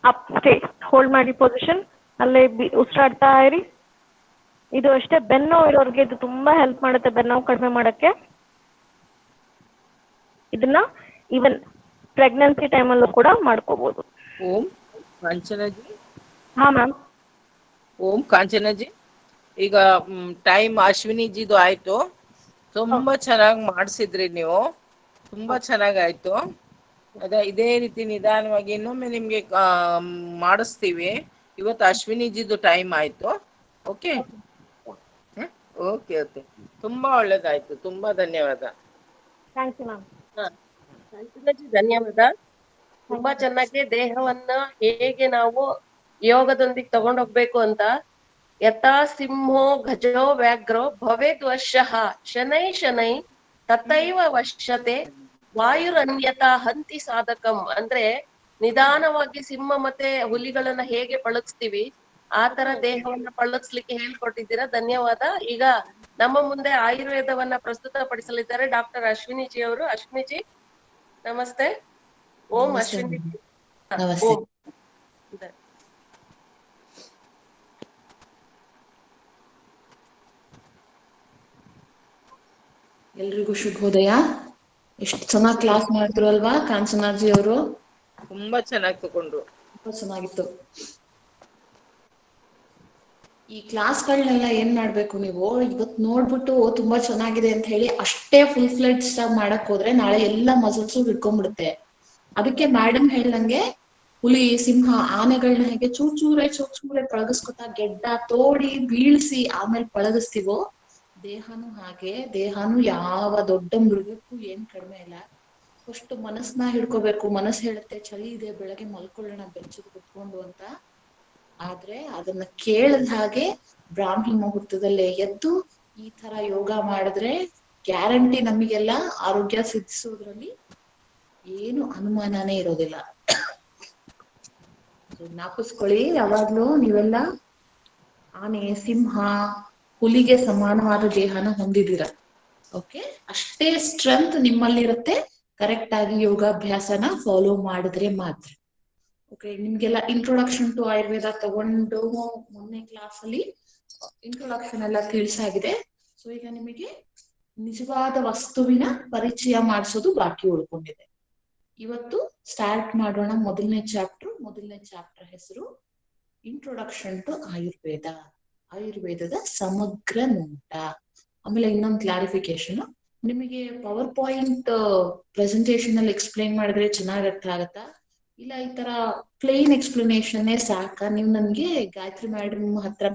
up. Stay hold ಮಾಡಿ position. ಅಲ್ಲೇ ಉಸಿರಾಡ್ತಾ ಇರಿ. ಇದು ಅಷ್ಟೇ ಬೆನ್ನೋವು ಇರೋರಿಗೆ ಇದು ತುಂಬಾ ಹೆಲ್ಪ್ ಮಾಡುತ್ತೆ ಬೆನ್ನೋವು ಕಡಿಮೆ ಮಾಡಕ್ಕೆ. ಇದನ್ನ ಈವನ್ ಪ್ರೆಗ್ನೆನ್ಸಿ ಟೈಮಲ್ಲೂ ಕೂಡ ಮಾಡ್ಕೋಬಹುದು. ಓಂ ಕಾಂಚನಜಿ. ಹಾ ಮ್ಯಾಮ್. ಓಂ ಕಾಂಚನಜಿ, ಈಗ ಟೈಮ್ ಅಶ್ವಿನಿಜಿದು ಆಯ್ತು. ತುಂಬಾ ಚೆನ್ನಾಗಿ ಮಾಡಿಸಿದ್ರಿ ನೀವು, ತುಂಬಾ ಚೆನ್ನಾಗಾಯ್ತು. ಇದೇ ರೀತಿ ನಿಧಾನವಾಗಿ ಇನ್ನೊಮ್ಮೆ ನಿಮ್ಗೆ ಮಾಡಿಸ್ತೀವಿ. ಇವತ್ತು ಅಶ್ವಿನಿಜಿದು ಟೈಮ್ ಆಯ್ತು. ಓಕೆ ಓಕೆ ಓಕೆ, ತುಂಬಾ ಒಳ್ಳೇದಾಯ್ತು. ತುಂಬಾ ಧನ್ಯವಾದ. Thank you ma'am. ಧನ್ಯವಾದ. ತುಂಬಾ ಚೆನ್ನಾಗಿ ದೇಹವನ್ನ ಹೇಗೆ ನಾವು ಯೋಗದೊಂದಿಗೆ ತಗೊಂಡೋಗ್ಬೇಕು ಅಂತ. ಯಥಾ ಸಿಂಹೋ ಗಜೋ ವ್ಯಾಘ್ರೋ ಭವೇದ್ ವಶಃ ಶನೈ ಶನೈ ತಥೈವ ವಶ್ಯತೆ ವಾಯುರನ್ಯತಾ ಹಂತಿ ಸಾಧಕಂ. ಅಂದ್ರೆ ನಿಧಾನವಾಗಿ ಸಿಂಹ ಮತ್ತೆ ಹುಲಿಗಳನ್ನ ಹೇಗೆ ಪಳಗಿಸ್ತೀವಿ ಆ ತರ ದೇಹವನ್ನ ಪಳಗಿಸ್ಲಿಕ್ಕೆ ಹೇಳ್ಕೊಟ್ಟಿದ್ದೀರಾ. ಧನ್ಯವಾದ. ಈಗ ನಮ್ಮ ಮುಂದೆ ಆಯುರ್ವೇದವನ್ನ ಪ್ರಸ್ತುತಪಡಿಸಲಿದ್ದಾರೆ ಡಾಕ್ಟರ್ ಅಶ್ವಿನಿ ಜಿ ಅವರು. ಅಶ್ವಿನಿ ಜಿ ನಮಸ್ತೆ. ಓಂ ಅಶ್ವಿನಿ ಜಿ. ನಮಸ್ತೆ. ಎಲ್ರಿಗೂ ಶುಭೋದಯ. ಎಷ್ಟು ಚೆನ್ನಾಗಿ ಕ್ಲಾಸ್ ಮಾಡಿದ್ರು ಅಲ್ವಾ ಕಾಂಚನಾಜಿ ಅವರು? ತುಂಬಾ ಚೆನ್ನಾಗಿ ತಗೊಂಡ್ರು. ತುಂಬಾ ಚೆನ್ನಾಗಿತ್ತು. ಈ ಕ್ಲಾಸ್ಗಳನ್ನೆಲ್ಲ ಏನ್ ಮಾಡ್ಬೇಕು, ನೀವು ಇವತ್ ನೋಡ್ಬಿಟ್ಟು ತುಂಬಾ ಚೆನ್ನಾಗಿದೆ ಅಂತ ಹೇಳಿ ಅಷ್ಟೇ ಫುಲ್ ಫ್ಲೆಡ್ಜ್ ಮಾಡಕ್ ಹೋದ್ರೆ ನಾಳೆ ಎಲ್ಲಾ ಮಸಲ್ಸ್ ಹಿಡ್ಕೊಂಡ್ಬಿಡುತ್ತೆ. ಅದಕ್ಕೆ ಮೇಡಮ್ ಹೇಳ್ದಂಗೆ ಹುಲಿ, ಸಿಂಹ, ಆನೆಗಳನ್ನ ಹೇಗೆ ಚೂಚೂರೆ ಪಳಗಿಸ್ಕೊತಾ ಗೆಡ್ಡ ತೋಡಿ ಬೀಳ್ಸಿ ಆಮೇಲೆ ಪಳಗಿಸ್ತೀವೋ, ದೇಹನು ಹಾಗೆ. ದೇಹನು ಯಾವ ದೊಡ್ಡ ಮೃಗಕ್ಕೂ ಏನ್ ಕಡಿಮೆ ಇಲ್ಲ. ಫಸ್ಟ್ ಮನಸ್ಸನ್ನ ಹಿಡ್ಕೋಬೇಕು. ಮನಸ್ಸು ಹೇಳುತ್ತೆ ಚಳಿ ಇದೆ, ಬೆಳಗ್ಗೆ ಮಲ್ಕೊಳ್ಳೋಣ ಬೆಚ್ಚಗೆ ಕುತ್ಕೊಂಡು ಅಂತ. ಆದ್ರೆ ಅದನ್ನ ಕೇಳದ ಹಾಗೆ ಬ್ರಾಹ್ಮಿ ಮುಹೂರ್ತದಲ್ಲೇ ಎದ್ದು ಈ ತರ ಯೋಗ ಮಾಡಿದ್ರೆ ಗ್ಯಾರಂಟಿ ನಮಗೆಲ್ಲ ಆರೋಗ್ಯ ಸಿದ್ಧಿಸೋದ್ರಲ್ಲಿ ಏನು ಅನುಮಾನನೇ ಇರೋದಿಲ್ಲ. ಜ್ಞಾಪಿಸ್ಕೊಳ್ಳಿ ಯಾವಾಗ್ಲೂ ನೀವೆಲ್ಲ ಆನೆ, ಸಿಂಹ, ಹುಲಿಗೆ ಸಮಾನವಾದ ದೇಹನ ಹೊಂದಿದ್ದೀರ. ಓಕೆ, ಅಷ್ಟೇ ಸ್ಟ್ರೆಂತ್ ನಿಮ್ಮಲ್ಲಿರುತ್ತೆ ಕರೆಕ್ಟ್ ಆಗಿ ಯೋಗಾಭ್ಯಾಸನ ಫಾಲೋ ಮಾಡಿದ್ರೆ ಮಾತ್ರ. ಓಕೆ, ನಿಮ್ಗೆಲ್ಲ ಇಂಟ್ರೊಡಕ್ಷನ್ ಟು ಆಯುರ್ವೇದ ತಗೊಂಡು ಮೊನ್ನೆ ಕ್ಲಾಸ್ ಅಲ್ಲಿ ಇಂಟ್ರೊಡಕ್ಷನ್ ಎಲ್ಲ ತಿಳಿಸಾಗಿದೆ. ಸೊ ಈಗ ನಿಮಗೆ ನಿಜವಾದ ವಸ್ತುವಿನ ಪರಿಚಯ ಮಾಡಿಸೋದು ಬಾಕಿ ಉಳ್ಕೊಂಡಿದೆ. ಇವತ್ತು ಸ್ಟಾರ್ಟ್ ಮಾಡೋಣ ಮೊದಲನೇ ಚಾಪ್ಟರ್ ಹೆಸರು ಇಂಟ್ರೊಡಕ್ಷನ್ ಟು ಆಯುರ್ವೇದ, ಆಯುರ್ವೇದದ ಸಮಗ್ರ ನೋಟ. ಆಮೇಲೆ ಇನ್ನೊಂದು ಕ್ಲಾರಿಫಿಕೇಶನ್, ನಿಮಗೆ ಪವರ್ ಪಾಯಿಂಟ್ ಪ್ರೆಸೆಂಟೇಶನ್ ಅಲ್ಲಿ ಎಕ್ಸ್ಪ್ಲೈನ್ ಮಾಡಿದ್ರೆ ಚೆನ್ನಾಗಿ ಅರ್ಥ ಆಗತ್ತಾ, ಇಲ್ಲ ಈ ತರ ಪ್ಲೇನ್ ಎಕ್ಸ್ಪ್ಲನೇಷನ್ ಸಾಕ? ನೀವು ನನ್ಗೆ ಗಾಯತ್ರಿ ಮೇಡಮ್ ಹತ್ರ